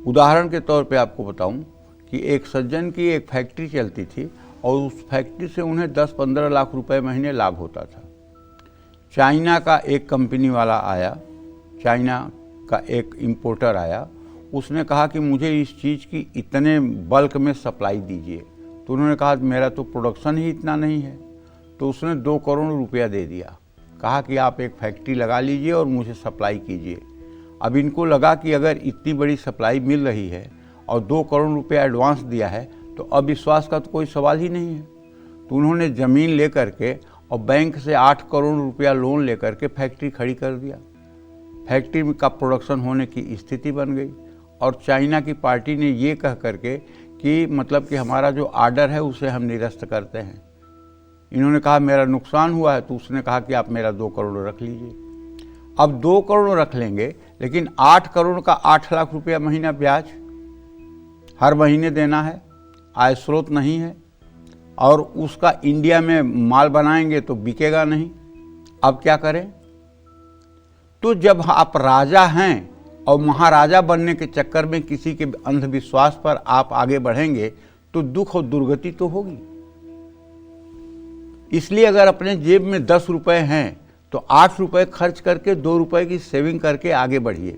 उदाहरण के तौर पे आपको बताऊं कि एक सज्जन की एक फैक्ट्री चलती थी और उस फैक्ट्री से उन्हें 10-15 लाख रुपए महीने लाभ होता था। चाइना का एक कंपनी वाला आया, चाइना का एक इंपोर्टर आया, उसने कहा कि मुझे इस चीज़ की इतने बल्क में सप्लाई दीजिए। तो उन्होंने कहा मेरा तो प्रोडक्शन ही इतना नहीं है। तो उसने 2 करोड़ रुपया दे दिया, कहा कि आप एक फैक्ट्री लगा लीजिए और मुझे सप्लाई कीजिए। अब इनको लगा कि अगर इतनी बड़ी सप्लाई मिल रही है और 2 करोड़ रुपया एडवांस दिया है तो अविश्वास का तो कोई सवाल ही नहीं है। तो उन्होंने ज़मीन ले करके और बैंक से 8 करोड़ रुपया लोन लेकर के फैक्ट्री खड़ी कर दिया। फैक्ट्री का प्रोडक्शन होने की स्थिति बन गई और चाइना की पार्टी ने ये कह करके कि मतलब कि हमारा जो आर्डर है उसे हम निरस्त करते हैं। इन्होंने कहा मेरा नुकसान हुआ है, तो उसने कहा कि आप मेरा 2 करोड़ रख लीजिए। अब 2 करोड़ रख लेंगे, लेकिन 8 करोड़ का 8 लाख रुपया महीना ब्याज हर महीने देना है, आय स्रोत नहीं है, और उसका इंडिया में माल बनाएंगे तो बिकेगा नहीं। अब क्या करें? तो जब आप राजा हैं और महाराजा बनने के चक्कर में किसी के अंधविश्वास पर आप आगे बढ़ेंगे तो दुख और दुर्गति तो होगी। इसलिए अगर अपने जेब में 10 रुपए हैं तो 8 रुपए खर्च करके 2 रुपए की सेविंग करके आगे बढ़िए।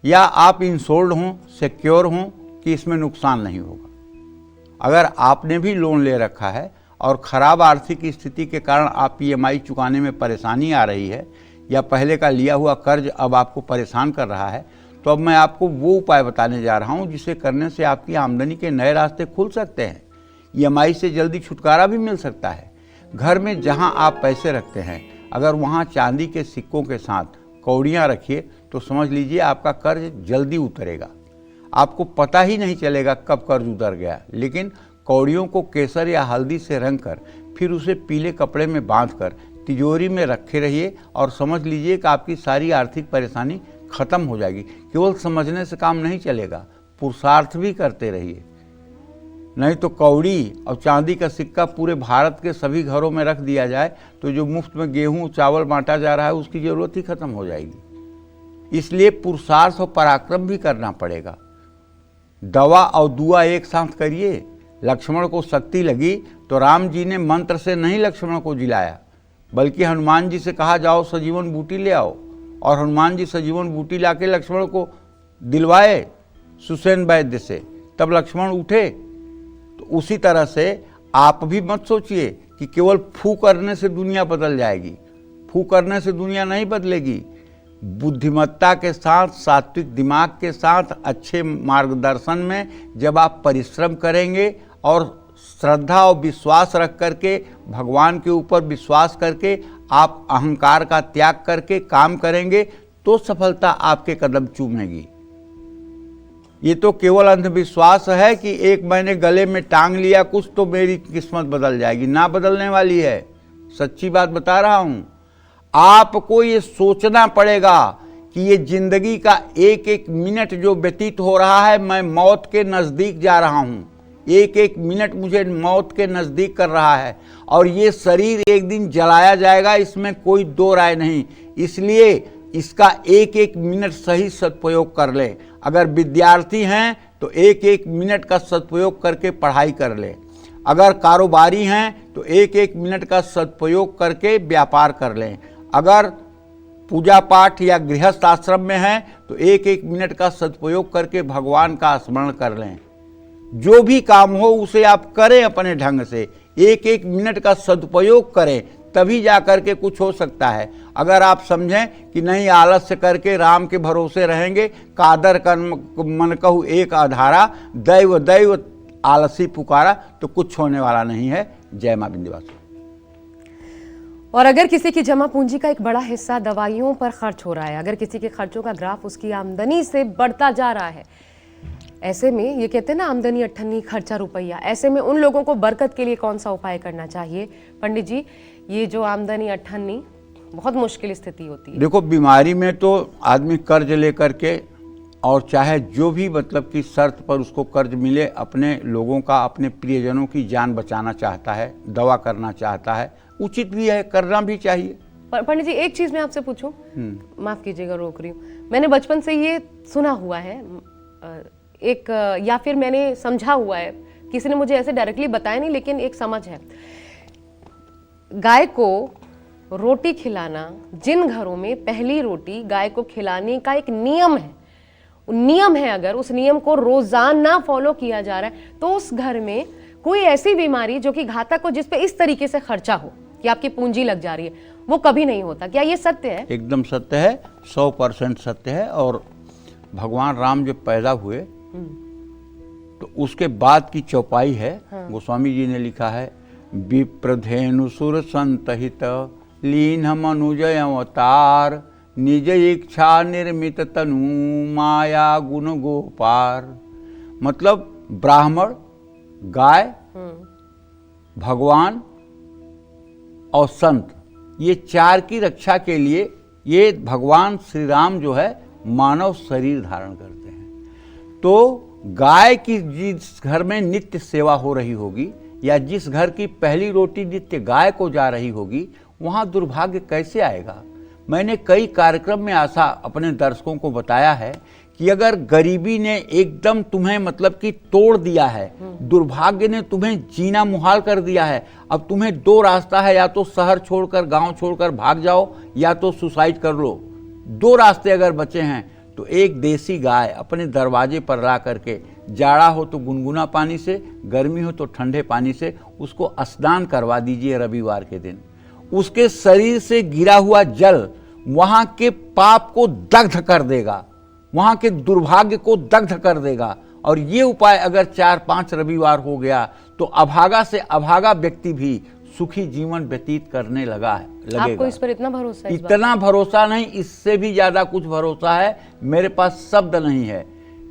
या आप इंश्योर्ड हों, सिक्योर हों कि इसमें नुकसान नहीं होगा। अगर आपने भी लोन ले रखा है और ख़राब आर्थिक स्थिति के कारण आप EMI चुकाने में परेशानी आ रही है, या पहले का लिया हुआ कर्ज अब आपको परेशान कर रहा है, तो अब मैं आपको वो उपाय बताने जा रहा हूँ जिसे करने से आपकी आमदनी के नए रास्ते खुल सकते हैं। EMI से जल्दी छुटकारा भी मिल सकता है। घर में जहाँ आप पैसे रखते हैं, अगर वहाँ चांदी के सिक्कों के साथ कौड़ियाँ रखिए तो समझ लीजिए आपका कर्ज जल्दी उतरेगा। आपको पता ही नहीं चलेगा कब कर्ज उतर गया। लेकिन कौड़ियों को केसर या हल्दी से रंग कर फिर उसे पीले कपड़े में बांधकर तिजोरी में रखे रहिए और समझ लीजिए कि आपकी सारी आर्थिक परेशानी खत्म हो जाएगी। केवल समझने से काम नहीं चलेगा, पुरुषार्थ भी करते रहिए। नहीं तो कौड़ी और चांदी का सिक्का पूरे भारत के सभी घरों में रख दिया जाए तो जो मुफ्त में गेहूं चावल बांटा जा रहा है उसकी ज़रूरत ही खत्म हो जाएगी। इसलिए पुरुषार्थ और पराक्रम भी करना पड़ेगा। दवा और दुआ एक साथ करिए। लक्ष्मण को शक्ति लगी तो राम जी ने मंत्र से नहीं लक्ष्मण को जिलाया, बल्कि हनुमान जी से कहा जाओ सजीवन बूटी ले आओ, और हनुमान जी सजीवन बूटी लाके लक्ष्मण को दिलवाए सुसेन वैद्य से, तब लक्ष्मण उठे। तो उसी तरह से आप भी मत सोचिए कि केवल फू करने से दुनिया बदल जाएगी। फू करने से दुनिया नहीं बदलेगी। बुद्धिमत्ता के साथ, सात्विक दिमाग के साथ, अच्छे मार्गदर्शन में जब आप परिश्रम करेंगे और श्रद्धा और विश्वास रख करके, भगवान के ऊपर विश्वास करके आप अहंकार का त्याग करके काम करेंगे तो सफलता आपके कदम चूमेगी। ये तो केवल अंधविश्वास है कि एक मैंने गले में टांग लिया कुछ तो मेरी किस्मत बदल जाएगी। ना बदलने वाली है, सच्ची बात बता रहा हूं। आपको ये सोचना पड़ेगा कि ये जिंदगी का एक एक मिनट जो व्यतीत हो रहा है, मैं मौत के नज़दीक जा रहा हूं। एक एक मिनट मुझे मौत के नज़दीक कर रहा है और ये शरीर एक दिन जलाया जाएगा, इसमें कोई दो राय नहीं। इसलिए इसका एक एक मिनट सही सदुपयोग कर लें। अगर विद्यार्थी हैं तो एक एक मिनट का सदुपयोग करके पढ़ाई कर लें। अगर कारोबारी हैं तो एक एक मिनट का सदुपयोग करके व्यापार कर लें। अगर पूजा पाठ या गृहस्थ आश्रम में हैं तो एक एक मिनट का सदुपयोग करके भगवान का स्मरण कर लें। जो भी काम हो उसे आप करें अपने ढंग से, एक एक मिनट का सदुपयोग करें, तभी जा कर के कुछ हो सकता है। अगर आप समझें कि नहीं आलस्य करके राम के भरोसे रहेंगे, कादर कर्म मन कहू एक आधारा, दैव दैव आलसी पुकारा, तो कुछ होने वाला नहीं है। जय मां विंध्यवासिनी। और अगर किसी की जमा पूंजी का एक बड़ा हिस्सा दवाइयों पर खर्च हो रहा है, अगर किसी के खर्चों का ग्राफ उसकी आमदनी से बढ़ता जा रहा है, ऐसे में ये कहते हैं ना आमदनी अठन्नी खर्चा रुपया, ऐसे में उन लोगों को बरकत के लिए कौन सा उपाय करना चाहिए पंडित जी? ये जो आमदनी अठन्नी बहुत मुश्किल स्थिति होती है। देखो, बीमारी में तो आदमी कर्ज लेकर के, और चाहे जो भी मतलब की शर्त पर उसको कर्ज मिले, अपने लोगों का, अपने प्रियजनों की जान बचाना चाहता है, दवा करना चाहता है, उचित भी है, करना भी चाहिए। पंडित जी एक चीज मैं आपसे पूछूं, माफ कीजिएगा रोक रही हूँ, मैंने बचपन से ये सुना हुआ है एक, या फिर मैंने समझा हुआ है, किसी ने मुझे ऐसे डायरेक्टली बताया नहीं, लेकिन एक समझ है, गाय को रोटी खिलाना, जिन घरों में पहली रोटी गाय को खिलाने का एक नियम है, अगर उस नियम को रोजाना फॉलो किया जा रहा है तो उस घर में कोई ऐसी बीमारी जो कि घातक हो, जिस पे इस तरीके से खर्चा हो कि आपकी पूंजी लग जा रही है, वो कभी नहीं होता। क्या ये सत्य है? एकदम सत्य है, 100% सत्य है। और भगवान राम जब पैदा हुए तो उसके बाद की चौपाई है, गोस्वामी जी ने लिखा है, विप्रधेनु सुर संतहित लीन मनुजय अवतार, निज इच्छा निर्मित तनु माया गुण गोपार। मतलब ब्राह्मण, गाय, भगवान और संत, ये चार की रक्षा के लिए ये भगवान श्री राम जो है मानव शरीर धारण करते हैं। तो गाय की जिस घर में नित्य सेवा हो रही होगी, या जिस घर की पहली रोटी नित्य गाय को जा रही होगी, वहाँ दुर्भाग्य कैसे आएगा? मैंने कई कार्यक्रम में ऐसा अपने दर्शकों को बताया है कि अगर गरीबी ने एकदम तुम्हें मतलब कि तोड़ दिया है, दुर्भाग्य ने तुम्हें जीना मुहाल कर दिया है, अब तुम्हें दो रास्ता है, या तो शहर छोड़कर गांव छोड़कर भाग जाओ, या तो सुसाइड कर लो। दो रास्ते अगर बचे हैं तो एक देसी गाय अपने दरवाजे पर ला करके, जाड़ा हो तो गुनगुना पानी से, गर्मी हो तो ठंडे पानी से उसको स्नान करवा दीजिए रविवार के दिन। उसके शरीर से गिरा हुआ जल वहां के पाप को दग्ध कर देगा, वहां के दुर्भाग्य को दग्ध कर देगा। और ये उपाय अगर 4-5 रविवार हो गया तो अभागा से अभागा व्यक्ति भी सुखी जीवन व्यतीत करने लगेगा। आपको इस पर इतना भरोसा है? इतना भरोसा नहीं, इससे भी ज्यादा कुछ भरोसा है, मेरे पास शब्द नहीं है।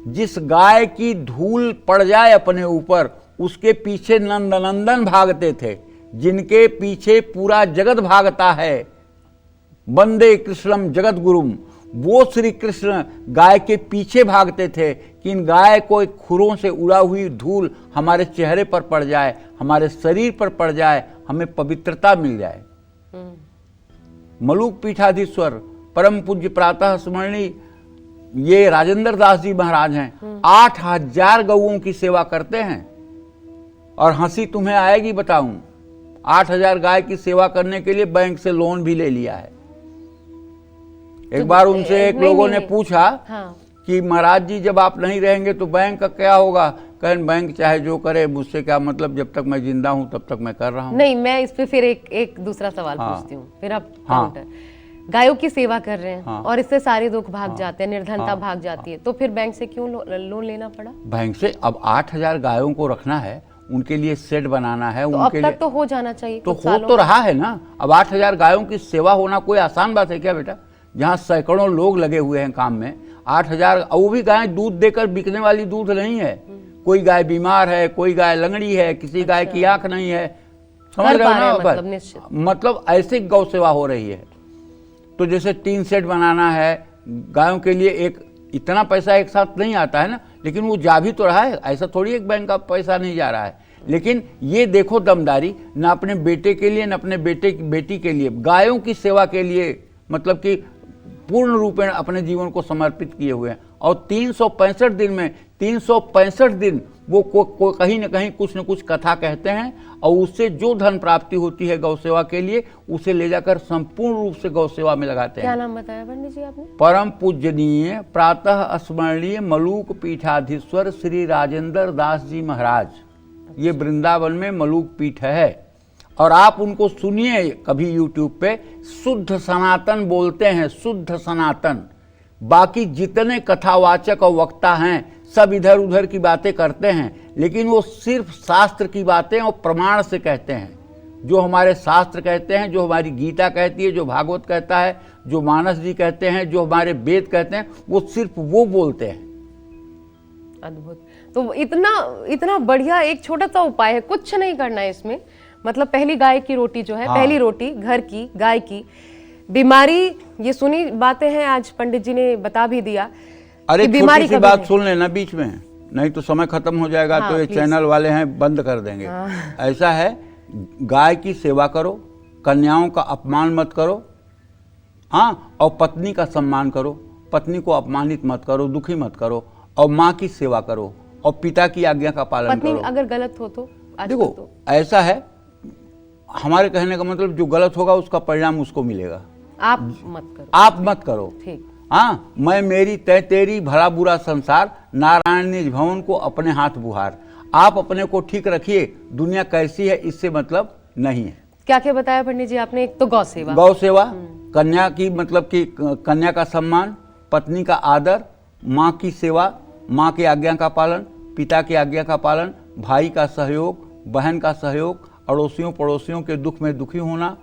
जिस गाय की धूल पड़ जाए अपने ऊपर, उसके पीछे नंदनंदन भागते थे, जिनके पीछे पूरा जगत भागता है, वंदे कृष्णम जगत गुरुम, वो श्री कृष्ण गाय के पीछे भागते थे कि इन गाय को एक खुरों से उड़ा हुई धूल हमारे चेहरे पर पड़ जाए, हमारे शरीर पर पड़ जाए, हमें पवित्रता मिल जाए। मलुक पीठाधीश्वर परम पूज्य प्रातः स्मरणीय ये राजेंद्र दास जी महाराज हैं, 8000 गौओं की सेवा करते हैं। और हंसी तुम्हें आएगी बताऊं, 8000 गाय की सेवा करने के लिए बैंक से लोन भी ले लिया है। एक बार उनसे एक लोगों ने पूछा कि महाराज जी जब आप नहीं रहेंगे तो बैंक का क्या होगा? कहें बैंक चाहे जो करे, मुझसे क्या मतलब, जब तक मैं जिंदा हूं तब तक मैं कर रहा हूं। नहीं, मैं इस पे फिर एक दूसरा सवाल पूछती हूँ, फिर आप गायों की सेवा कर रहे हैं और इससे सारे दुख भाग जाते हैं, निर्धनता भाग जाती है, तो फिर बैंक से क्यों लोन लेना पड़ा? बैंक से अब 8000 गायों को रखना है, उनके लिए शेड बनाना है, तो उनके अब तक तो हो जाना चाहिए, तो हो तो रहा है ना। अब 8000 गायों की सेवा होना कोई आसान बात है क्या बेटा? जहाँ सैकड़ों लोग लगे हुए हैं काम में, 8000, वो भी गाय दूध देकर बिकने वाली दूध नहीं है। कोई गाय बीमार है, कोई गाय लंगड़ी है, किसी गाय की आंख नहीं है, समझ रहे हो ना? मतलब ऐसे गौ सेवा हो रही है। तो जैसे टीन सेट बनाना है गायों के लिए, एक इतना पैसा एक साथ नहीं आता है ना, लेकिन वो जा भी तो रहा है, ऐसा थोड़ी एक बैंक का पैसा नहीं जा रहा है। लेकिन ये देखो दमदारी, ना अपने बेटे के लिए, ना अपने बेटे की बेटी के लिए, गायों की सेवा के लिए, मतलब कि पूर्ण रूपेण अपने जीवन को समर्पित किए हुए हैं। और 365 दिन में 365 दिन वो कहीं न कहीं कुछ न कुछ कथा कहते हैं, और उससे जो धन प्राप्ति होती है गौ सेवा के लिए, उसे ले जाकर संपूर्ण रूप से गौ सेवा में लगाते हैं। क्या नाम बताया पंडित जी आपने? परम पूजनीय प्रातः स्मरणीय मलूक पीठाधीश्वर श्री राजेंद्र दास जी महाराज, ये वृंदावन में मलूक पीठ है। और आप उनको सुनिए कभी यूट्यूब पे, शुद्ध सनातन बोलते हैं, शुद्ध सनातन। बाकी जितने कथावाचक और वक्ता हैं सब इधर उधर की बातें करते हैं, लेकिन वो सिर्फ शास्त्र की बातें और प्रमाण से कहते हैं। जो हमारे शास्त्र कहते हैं, जो हमारी गीता कहती है, जो भागवत कहता है, जो मानस जी कहते हैं, जो हमारे वेद कहते हैं, वो सिर्फ वो बोलते हैं। अद्भुत। तो इतना बढ़िया एक छोटा सा उपाय है, कुछ नहीं करना है इसमें। मतलब पहली गाय की रोटी जो है, पहली रोटी घर की, गाय की। बीमारी, ये सुनी बातें हैं, आज पंडित जी ने बता भी दिया। अरे छोटी सी बात सुन लेना बीच में, नहीं तो समय खत्म हो जाएगा। तो ये चैनल वाले हैं बंद कर देंगे। ऐसा है, गाय की सेवा करो, कन्याओं का अपमान मत करो, हाँ, और पत्नी का सम्मान करो, पत्नी को अपमानित मत करो, दुखी मत करो, और माँ की सेवा करो, और पिता की आज्ञा का पालन करो। अगर गलत हो तो देखो तो ऐसा है, हमारे कहने का मतलब जो गलत होगा उसका परिणाम उसको मिलेगा। आप मत करो, आप मत करो। ठीक। हाँ, मैं मेरी तय तेरी भला बुरा संसार, नारायण निज भवन को अपने हाथ बुहार। आप अपने को ठीक रखिए, दुनिया कैसी है इससे मतलब नहीं है। क्या क्या बताया पंडित जी आपने? एक तो गौ सेवा, कन्या की मतलब कि कन्या का सम्मान, पत्नी का आदर, माँ की सेवा, माँ की आज्ञा का पालन, पिता की आज्ञा का पालन, भाई का सहयोग, बहन का सहयोग, अड़ोसियों पड़ोसियों के दुख में दुखी होना,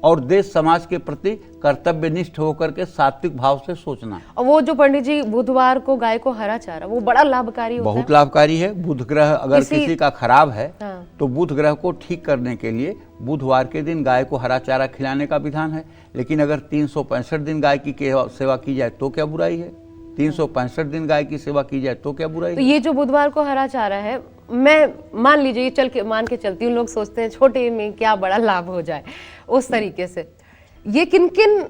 और देश समाज के प्रति कर्तव्यनिष्ठ होकर के सात्विक भाव से सोचना। और वो जो पंडित जी बुधवार को गाय को हरा चारा, वो बड़ा लाभकारी होता है। बहुत लाभकारी है। बुध ग्रह अगर किसी का खराब है तो बुध ग्रह को ठीक करने के लिए बुधवार के दिन गाय को हरा चारा खिलाने का विधान है। लेकिन अगर 365 दिन गाय की सेवा की जाए तो क्या बुराई है? 365 दिन गाय की सेवा की जाए तो क्या बुराई? तो ये जो बुधवार को हरा चारा है, मैं मान लीजिए ये मान के चलती हूँ, लोग सोचते हैं छोटे में क्या बड़ा लाभ हो जाए, उस तरीके से ये किन किन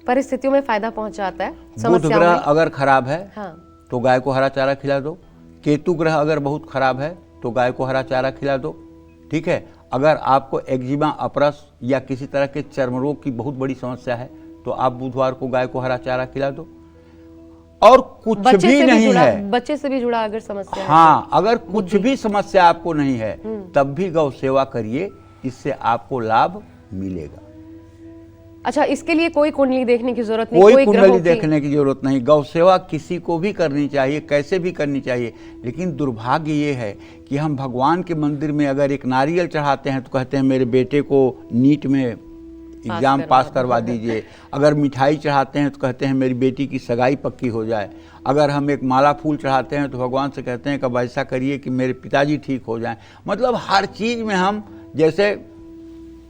परिस्थितियों में फायदा पहुंचाता है? बुध ग्रह अगर खराब है तो गाय को हरा चारा खिला दो। केतु ग्रह अगर बहुत खराब है तो गाय को हरा चारा खिला दो। ठीक है। अगर आपको एक्जिमा, अपरस या किसी तरह के चर्म रोग की बहुत बड़ी समस्या है तो आप बुधवार को गाय को हरा चारा खिला दो। और कुछ भी नहीं है, बच्चे से भी जुड़ा अगर समस्या हाँ, अगर कुछ भी समस्या आपको नहीं है तब भी गौ सेवा करिए, इससे आपको लाभ मिलेगा। अच्छा, इसके लिए कोई कुंडली देखने की जरूरत नहीं, कोई कुंडली देखने की जरूरत नहीं। गौ सेवा किसी को भी करनी चाहिए, कैसे भी करनी चाहिए। लेकिन दुर्भाग्य ये है कि हम भगवान के मंदिर में अगर एक नारियल चढ़ाते हैं तो कहते हैं मेरे बेटे को नीट में एग्जाम पास करवा दीजिए। अगर मिठाई चढ़ाते हैं तो कहते हैं मेरी बेटी की सगाई पक्की हो जाए। अगर हम एक माला फूल चढ़ाते हैं तो भगवान से कहते हैं कि अब ऐसा करिए कि मेरे पिताजी ठीक हो जाएं। मतलब हर चीज़ में हम जैसे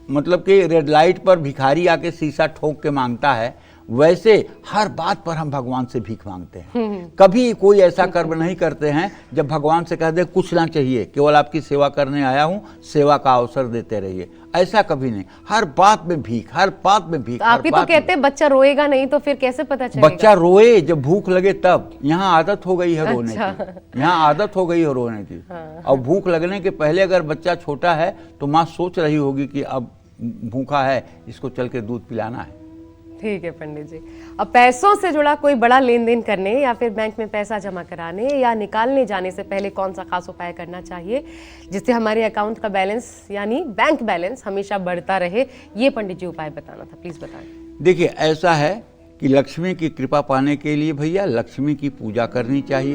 मतलब कि रेड लाइट पर भिखारी आके शीशा ठोक के मांगता है, वैसे हर बात पर हम भगवान से भीख मांगते हैं। कभी कोई ऐसा कर्म नहीं करते हैं जब भगवान से कह दे कुछ ना चाहिए, केवल आपकी सेवा करने आया हूँ, सेवा का अवसर देते रहिए। ऐसा कभी नहीं, हर बात में भीख, हर बात में भीख। तो आप ही तो कहते हैं बच्चा रोएगा नहीं तो फिर कैसे पता चलेगा? बच्चा रोए जब भूख लगे तब। यहाँ आदत हो गई है रोने की, यहाँ आदत हो गई है रोने की। और भूख लगने के पहले अगर बच्चा छोटा है तो माँ सोच रही होगी कि अब भूखा है, इसको चल के दूध पिलाना है। ठीक है पंडित जी। अब पैसों से जुड़ा कोई बड़ा लेन देन करने या फिर बैंक में पैसा जमा कराने या निकालने जाने से पहले कौन सा खास उपाय करना चाहिए जिससे हमारे अकाउंट का बैलेंस यानी बैंक बैलेंस हमेशा बढ़ता रहे? ये पंडित जी उपाय बताना था, प्लीज बताएं। देखिए, ऐसा है कि लक्ष्मी की कृपा पाने के लिए भैया लक्ष्मी की पूजा करनी चाहिए।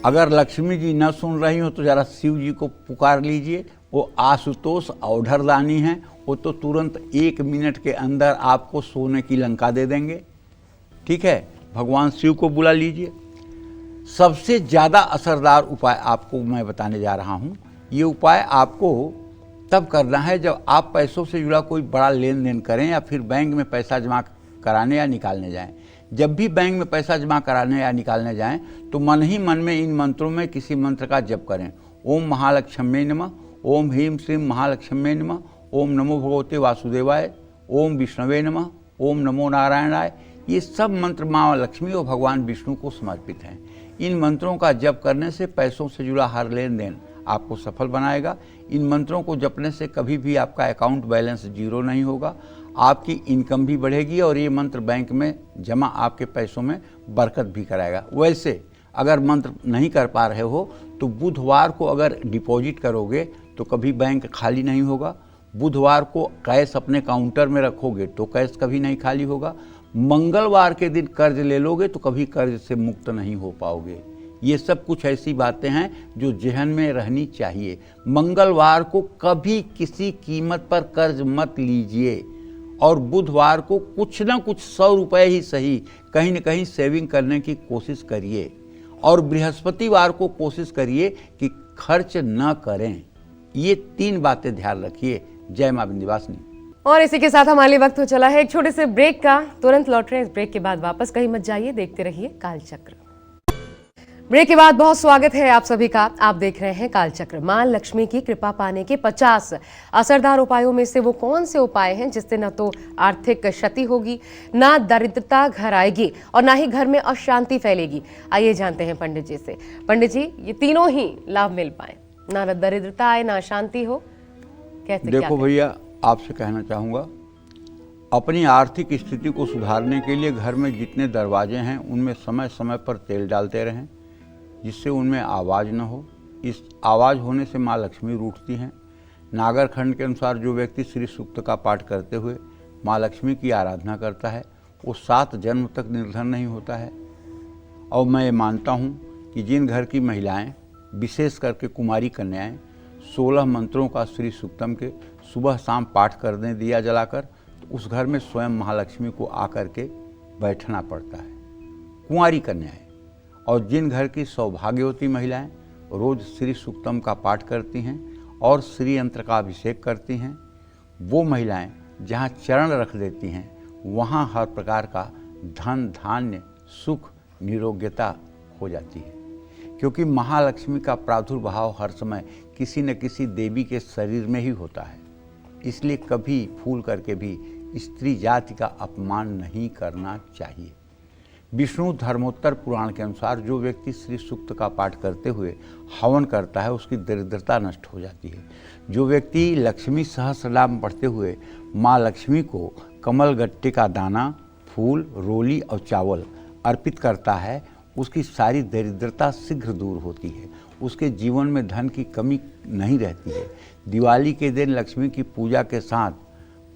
अगर लक्ष्मी जी न सुन रही हो तो जरा शिव जी को पुकार लीजिए। वो आशुतोष औढ़रदानी हैं, वो तो तुरंत 1 मिनट के अंदर आपको सोने की लंका दे देंगे। ठीक है, भगवान शिव को बुला लीजिए। सबसे ज़्यादा असरदार उपाय आपको मैं बताने जा रहा हूँ। ये उपाय आपको तब करना है जब आप पैसों से जुड़ा कोई बड़ा लेन देन करें या फिर बैंक में पैसा जमा कराने या निकालने जाएं। जब भी बैंक में पैसा जमा कराने या निकालने जाएं तो मन ही मन में इन मंत्रों में किसी मंत्र का जप करें। ओम महालक्ष्म्ये नमः, ओम ह्रीं श्रीं महालक्ष्म्ये नमः, ओम नमो भगवते वासुदेवाय, ओम विष्णवे नमः, ओम नमो नारायणाय। ये सब मंत्र माँ लक्ष्मी और भगवान विष्णु को समर्पित हैं। इन मंत्रों का जप करने से पैसों से जुड़ा हर लेन देन आपको सफल बनाएगा। इन मंत्रों को जपने से कभी भी आपका अकाउंट बैलेंस जीरो नहीं होगा, आपकी इनकम भी बढ़ेगी और ये मंत्र बैंक में जमा आपके पैसों में बरकत भी कराएगा। वैसे अगर मंत्र नहीं कर पा रहे हो तो बुधवार को अगर डिपॉजिट करोगे तो कभी बैंक खाली नहीं होगा। बुधवार को कैश अपने काउंटर में रखोगे तो कैश कभी नहीं खाली होगा। मंगलवार के दिन कर्ज ले लोगे तो कभी कर्ज से मुक्त नहीं हो पाओगे। ये सब कुछ ऐसी बातें हैं जो जहन में रहनी चाहिए। मंगलवार को कभी किसी कीमत पर कर्ज मत लीजिए और बुधवार को कुछ ना कुछ 100 रुपये ही सही कहीं न कहीं सेविंग करने की कोशिश करिए और बृहस्पतिवार को कोशिश करिए कि खर्च न करें। ये 3 बातें ध्यान रखिए। जय मां विंध्यवासिनी। और इसी के साथ हमारे लिए वक्त हो चला है एक छोटे से ब्रेक का। तुरंत लौट रहे हैं इस ब्रेक के बाद वापस, कहीं मत जाइए, देखते रहिए कालचक्र। ब्रेक के बाद बहुत स्वागत है आप सभी का। आप देख रहे हैं कालचक्र। मां लक्ष्मी की कृपा पाने के 50 असरदार उपायों में से वो कौन से उपाय हैं जिससे न तो आर्थिक क्षति होगी, ना दरिद्रता घर आएगी और ना ही घर में अशांति फैलेगी। आइए जानते हैं पंडित जी से। पंडित जी, ये तीनों ही लाभ मिल पाए, ना दरिद्रता आए ना अशांति हो, कैसे? देखो भैया, आपसे कहना चाहूँगा, अपनी आर्थिक स्थिति को सुधारने के लिए घर में जितने दरवाजे हैं उनमें समय समय पर तेल डालते रहें जिससे उनमें आवाज़ न हो। इस आवाज़ होने से माँ लक्ष्मी रूठती हैं। नागर खंड के अनुसार जो व्यक्ति श्री सूक्त का पाठ करते हुए माँ लक्ष्मी की आराधना करता है वो 7 जन्म तक निर्धन नहीं होता है। और मैं ये मानता हूँ कि जिन घर की महिलाएं, विशेष करके कुमारी कन्याएं, 16 मंत्रों का श्री सूक्तम के सुबह शाम पाठ कर दें दिया जलाकर, तो उस घर में स्वयं महालक्ष्मी को आकर के बैठना पड़ता है। कुंवारी कन्याएं और जिन घर की सौभाग्यवती महिलाएं रोज श्री सूक्तम का पाठ करती हैं और श्री यंत्र का अभिषेक करती हैं, वो महिलाएं जहां चरण रख देती हैं वहां हर प्रकार का धन, धान्य, सुख, निरोग्यता हो जाती है। क्योंकि महालक्ष्मी का प्रादुर्भाव हर समय किसी न किसी देवी के शरीर में ही होता है। इसलिए कभी भूल करके भी स्त्री जाति का अपमान नहीं करना चाहिए। विष्णु धर्मोत्तर पुराण के अनुसार जो व्यक्ति श्री सूक्त का पाठ करते हुए हवन करता है उसकी दरिद्रता नष्ट हो जाती है। जो व्यक्ति लक्ष्मी सहस्रनाम पढ़ते हुए माँ लक्ष्मी को कमल गट्टे का दाना, फूल, रोली और चावल अर्पित करता है उसकी सारी दरिद्रता शीघ्र दूर होती है। उसके जीवन में धन की कमी नहीं रहती है। दिवाली के दिन लक्ष्मी की पूजा के साथ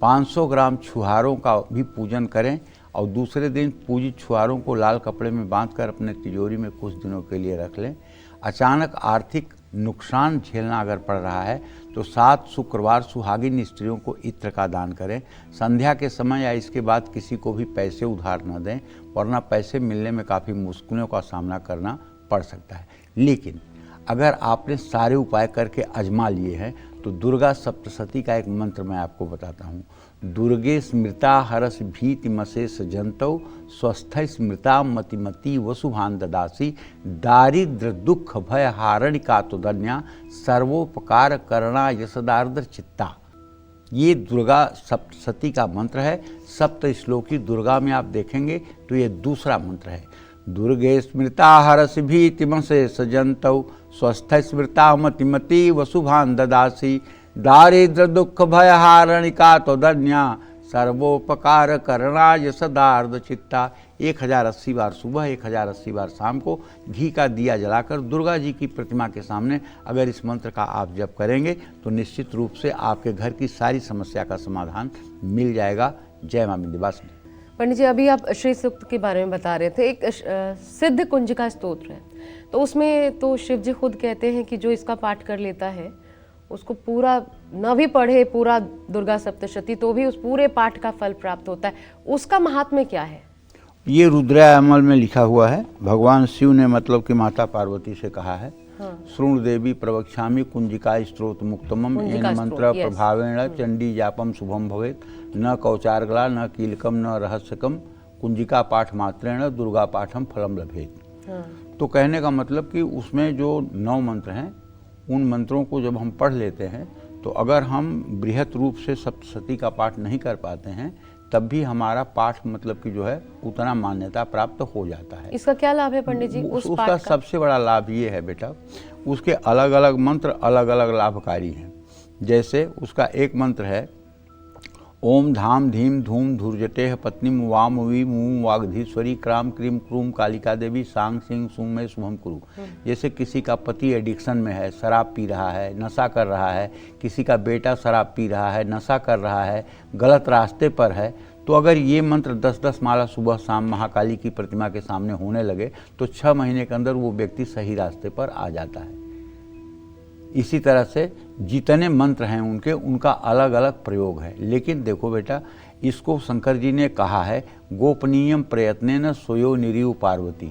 500 ग्राम छुहारों का भी पूजन करें और दूसरे दिन पूजित छुहारों को लाल कपड़े में बांधकर अपने तिजोरी में कुछ दिनों के लिए रख लें। अचानक आर्थिक नुकसान झेलना अगर पड़ रहा है तो 7 शुक्रवार सुहागिन स्त्रियों को इत्र का दान करें। संध्या के समय या इसके बाद किसी को भी पैसे उधार न दें, वरना पैसे मिलने में काफ़ी मुश्किलों का सामना करना पड़ सकता है। लेकिन अगर आपने सारे उपाय करके आजमा लिए हैं तो दुर्गा सप्तशती का एक मंत्र मैं आपको बताता हूँ। दुर्गे स्मृता हरस भीति मशेष जंतौ स्वस्थ स्मृता मतिमती वसुभान ददासी दारिद्र दुख भय हारणिका तो धन्या सर्वोपकार करना यशदार्द्र चित्ता। ये दुर्गा सप्तशती का मंत्र है। सप्त श्लोकी दुर्गा में आप देखेंगे तो ये दूसरा मंत्र है। दुर्गे स्मृता हरस भीतिमशेष जंतौ स्वस्थ स्मृता मतिमती वसुभान ददासी दारिद्र दुख भय हारणिका तो धन्या सर्वोपकार करना सदार्ध चित्ता। 1080 बार सुबह, 1080 बार शाम को घी का दिया जलाकर दुर्गा जी की प्रतिमा के सामने अगर इस मंत्र का आप जप करेंगे तो निश्चित रूप से आपके घर की सारी समस्या का समाधान मिल जाएगा। जय मां विंध्यवासिनी। पंडित जी, अभी आप श्री सूक्त के बारे में बता रहे थे। एक सिद्ध कुंजिका स्तोत्र है, तो उसमें तो शिव जी खुद कहते हैं कि जो इसका पाठ कर लेता है उसको पूरा न भी पढ़े पूरा दुर्गा सप्तशती तो भी उस पूरे पाठ का फल प्राप्त होता है। उसका महात्म्य क्या है? ये रुद्रायमल में लिखा हुआ है। भगवान शिव ने मतलब कि माता पार्वती से कहा है, श्रृणु देवी प्रवक्ष्यामि कुंजिका स्त्रोत मुक्तमम येन मंत्र प्रभावेण चंडी जापम शुभम भवेत न कौचारगला न कीलकम न रहस्यकम कुंजिका पाठ मात्रेण दुर्गा पाठम फलम लभेत। तो कहने का मतलब कि उसमें जो 9 मंत्र हैं उन मंत्रों को जब हम पढ़ लेते हैं तो अगर हम बृहत रूप से सप्तशती का पाठ नहीं कर पाते हैं तब भी हमारा पाठ मतलब कि जो है उतना मान्यता प्राप्त हो जाता है। इसका क्या लाभ है पंडित जी? उसका पाठ का सबसे बड़ा लाभ ये है बेटा, उसके अलग अलग मंत्र अलग अलग लाभकारी हैं। जैसे उसका एक मंत्र है ओम धाम धीम धूम धुर्जटेह पत्नीम वाम we Moom वागधीश्वरी cram cream क्रूम Kalika Devi सांग सिंह सुम में शुभम कुरु। जैसे किसी का पति एडिक्शन में है, शराब पी रहा है, नशा कर रहा है, किसी का बेटा शराब पी रहा है, नशा कर रहा है, गलत रास्ते पर है, तो अगर ये मंत्र 10-10 माला सुबह शाम महाकाली की प्रतिमा के सामने होने लगे तो 6 महीने के अंदर वो व्यक्ति सही रास्ते पर आ जाता है। इसी तरह से जितने मंत्र हैं उनका अलग अलग प्रयोग है। लेकिन देखो बेटा, इसको शंकर जी ने कहा है गोपनीयम प्रयत्नेन सोयो निरीव पार्वती,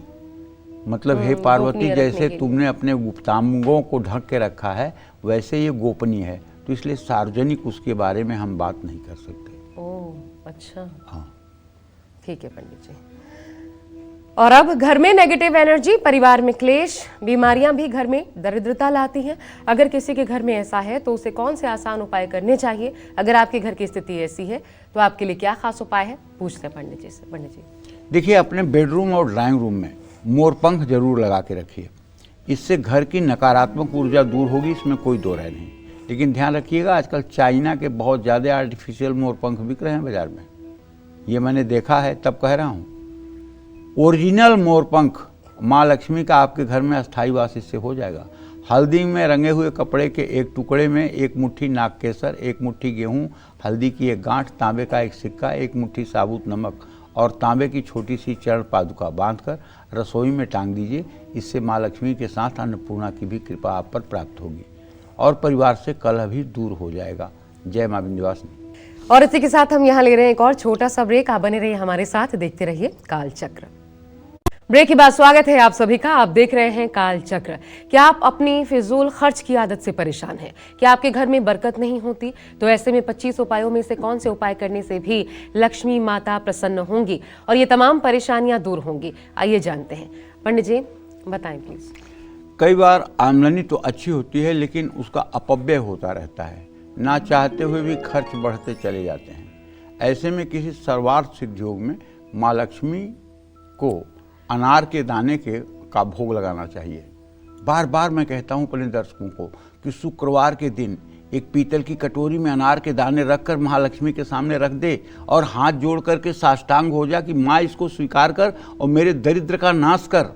मतलब हे पार्वती जैसे तुमने अपने गुप्तांगों को ढक के रखा है वैसे ये गोपनीय है, तो इसलिए सार्वजनिक उसके बारे में हम बात नहीं कर सकते। ओह अच्छा, हाँ ठीक है पंडित जी। और अब घर में नेगेटिव एनर्जी, परिवार में क्लेश, बीमारियां भी घर में दरिद्रता लाती हैं। अगर किसी के घर में ऐसा है तो उसे कौन से आसान उपाय करने चाहिए? अगर आपके घर की स्थिति ऐसी है तो आपके लिए क्या खास उपाय है? पूछते हैं पंडित जी से। पंडित जी देखिए, अपने बेडरूम और ड्राइंग रूम में मोरपंख जरूर लगा के रखिए। इससे घर की नकारात्मक ऊर्जा दूर होगी, इसमें कोई दो राय नहीं। लेकिन ध्यान रखिएगा, आजकल चाइना के बहुत ज़्यादा आर्टिफिशियल मोरपंख बिक रहे हैं बाजार में, ये मैंने देखा है, तब कह रहा हूँ। ओरिजिनल मोरपंख माँ लक्ष्मी का आपके घर में अस्थायी वास इससे हो जाएगा। हल्दी में रंगे हुए कपड़े के एक टुकड़े में 1 मुट्ठी नागकेसर, 1 मुट्ठी गेहूँ, हल्दी की 1 गांठ, तांबे का 1 सिक्का, 1 मुट्ठी साबुत नमक और तांबे की छोटी सी चरण पादुका बांधकर रसोई में टांग दीजिए। इससे माँ लक्ष्मी के साथ अन्नपूर्णा की भी कृपा आप पर प्राप्त होगी और परिवार से कलह भी दूर हो जाएगा। जय माँ विंध्यवासिनी। और इसी के साथ हम यहाँ ले रहे हैं एक और छोटा सा ब्रेक। आप बने रहिए हमारे साथ, देखते रहिए काल चक्र। ब्रेक के बाद स्वागत है आप सभी का। आप देख रहे हैं काल चक्र। क्या आप अपनी फिजूल खर्च की आदत से परेशान हैं? क्या आपके घर में बरकत नहीं होती? तो ऐसे में 25 उपायों में से कौन से उपाय करने से भी लक्ष्मी माता प्रसन्न होंगी और ये तमाम परेशानियां दूर होंगी? आइए जानते हैं। पंडित जी बताएं प्लीज। कई बार आमदनी तो अच्छी होती है लेकिन उसका अपव्यय होता रहता है, ना चाहते हुए भी खर्च बढ़ते चले जाते हैं। ऐसे में किसी सर्वार्थ सिद्ध योग में माँ लक्ष्मी को अनार के दाने का भोग लगाना चाहिए। बार बार मैं कहता हूँ अपने दर्शकों को कि शुक्रवार के दिन एक पीतल की कटोरी में अनार के दाने रखकर महालक्ष्मी के सामने रख दे और हाथ जोड़ करके साष्टांग हो जा कि माँ इसको स्वीकार कर और मेरे दरिद्र का नाश कर।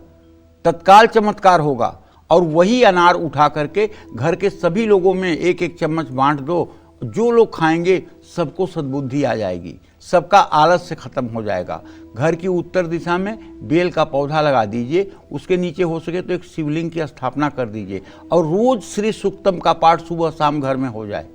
तत्काल चमत्कार होगा। और वही अनार उठा करके घर के सभी लोगों में 1-1 चम्मच बांट दो। जो लोग खाएंगे सबको सद्बुद्धि आ जाएगी, सबका आलस्य खत्म हो जाएगा। घर की उत्तर दिशा में बेल का पौधा लगा दीजिए, उसके नीचे हो सके तो एक शिवलिंग की स्थापना कर दीजिए और रोज श्री सूक्तम का पाठ सुबह शाम घर में हो जाए।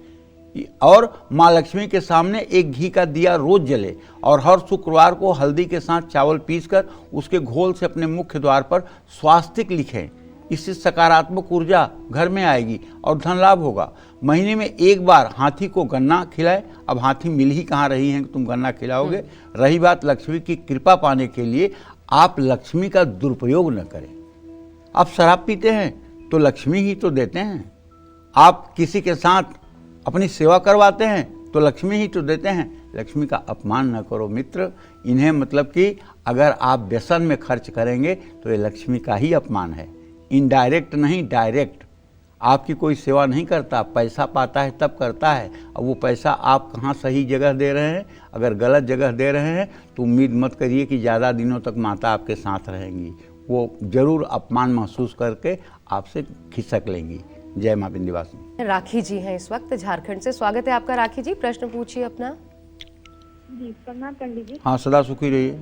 और माँ लक्ष्मी के सामने एक घी का दिया रोज जले और हर शुक्रवार को हल्दी के साथ चावल पीसकर उसके घोल से अपने मुख्य द्वार पर स्वास्तिक लिखें। इससे सकारात्मक ऊर्जा घर में आएगी और धन लाभ होगा। महीने में 1 बार हाथी को गन्ना खिलाए। अब हाथी मिल ही कहाँ रही हैं कि तुम गन्ना खिलाओगे। रही बात लक्ष्मी की कृपा पाने के लिए, आप लक्ष्मी का दुरुपयोग न करें। आप शराब पीते हैं तो लक्ष्मी ही तो देते हैं। आप किसी के साथ अपनी सेवा करवाते हैं तो लक्ष्मी ही तो देते हैं। लक्ष्मी का अपमान न करो मित्र। इन्हें मतलब कि अगर आप व्यसन में खर्च करेंगे तो ये लक्ष्मी का ही अपमान है। इनडायरेक्ट नहीं, डायरेक्ट। आपकी कोई सेवा नहीं करता, पैसा पाता है तब करता है। अब वो पैसा आप कहाँ सही जगह दे रहे हैं। अगर गलत जगह दे रहे हैं तो उम्मीद मत करिए कि ज़्यादा दिनों तक माता आपके साथ रहेंगी। वो जरूर अपमान महसूस करके आपसे खिसक लेंगी। जय माँ विंध्यवासिनी। राखी जी हैं इस वक्त झारखंड से। स्वागत है आपका राखी जी, प्रश्न पूछिए अपना। जी प्रणाम पंडित जी। हाँ, सदा सुखी रहिए।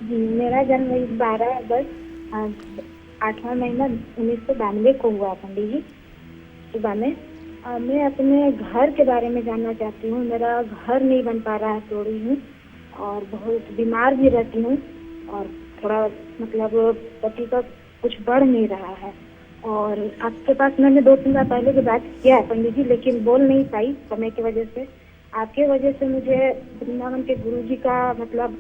जी मेरा जन्म 12 अगस्त 8वां महीना 1992 को हुआ पंडित जी, सुबह में। मैं अपने घर के बारे में जानना चाहती हूँ। मेरा घर नहीं बन पा रहा है, तोड़ी हूँ और बहुत बीमार भी रहती हूँ और थोड़ा मतलब पति का कुछ बढ़ नहीं रहा है। और आपके पास मैंने 2-3 बार पहले की बात किया है पंडित जी, लेकिन बोल नहीं पाई समय की वजह से। आपके वजह से मुझे वृंदावन के गुरुजी का मतलब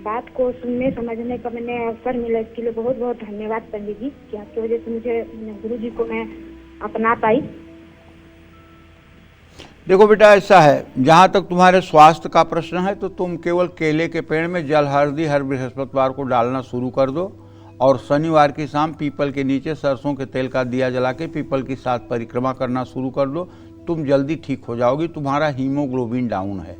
बात को सुनने समझने का मैंने अवसर मिला। इसके लिए बहुत बहुत धन्यवाद पंडित जी कि आपकी वजह से मुझे गुरुजी को मैं अपना पाई। देखो बेटा, ऐसा है, जहाँ तक तुम्हारे स्वास्थ्य का प्रश्न है तो तुम केवल केले के पेड़ में जल हल्दी हर बृहस्पतिवार को डालना शुरू कर दो, और शनिवार की शाम पीपल के नीचे सरसों के तेल का दिया जला के पीपल की 7 परिक्रमा करना शुरू कर दो। तुम जल्दी ठीक हो जाओगी। तुम्हारा हीमोग्लोबिन डाउन है,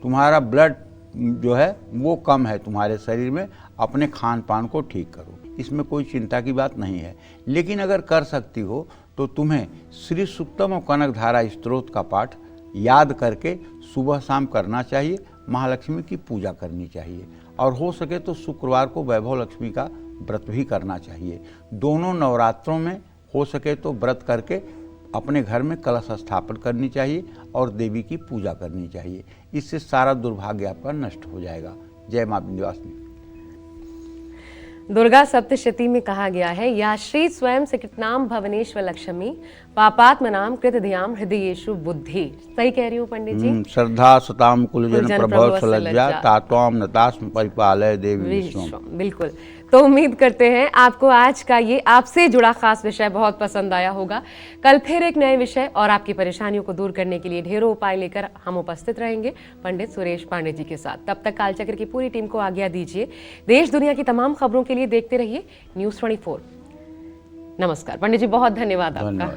तुम्हारा ब्लड जो है वो कम है तुम्हारे शरीर में। अपने खान पान को ठीक करो, इसमें कोई चिंता की बात नहीं है। लेकिन अगर कर सकती हो तो तुम्हें श्री सुक्तम और कनक धारा स्त्रोत का पाठ याद करके सुबह शाम करना चाहिए। महालक्ष्मी की पूजा करनी चाहिए, और हो सके तो शुक्रवार को वैभव लक्ष्मी का व्रत भी करना चाहिए। दोनों नवरात्रों में हो सके तो व्रत करके अपने घर में कलश स्थापन करनी चाहिए और देवी की पूजा करनी चाहिए। इससे सारा दुर्भाग्य आपका नष्ट हो जाएगा। जय मां विंध्यवासिनी। दुर्गा सप्तशती में कहा गया है, या श्री स्वयं सिकटनाम भवनेश्वर लक्ष्मी पापात्मनाम कृतधियाम हृदयेषु बुद्धि। सही कह रही हूँ पंडित जी? श्रद्धा सताम कुलजन प्रभव सलज्जा तात्वाम नतास्म परिपालय देवी विश्वम। बिल्कुल। तो उम्मीद करते हैं आपको आज का ये आपसे जुड़ा खास विषय बहुत पसंद आया होगा। कल फिर एक नए विषय और आपकी परेशानियों को दूर करने के लिए ढेरों उपाय लेकर हम उपस्थित रहेंगे पंडित सुरेश पांडे जी के साथ। तब तक कालचक्र की पूरी टीम को आज्ञा दीजिए। देश दुनिया की तमाम खबरों के लिए देखते रहिए News 24। नमस्कार पंडित जी, बहुत धन्यवाद आपका।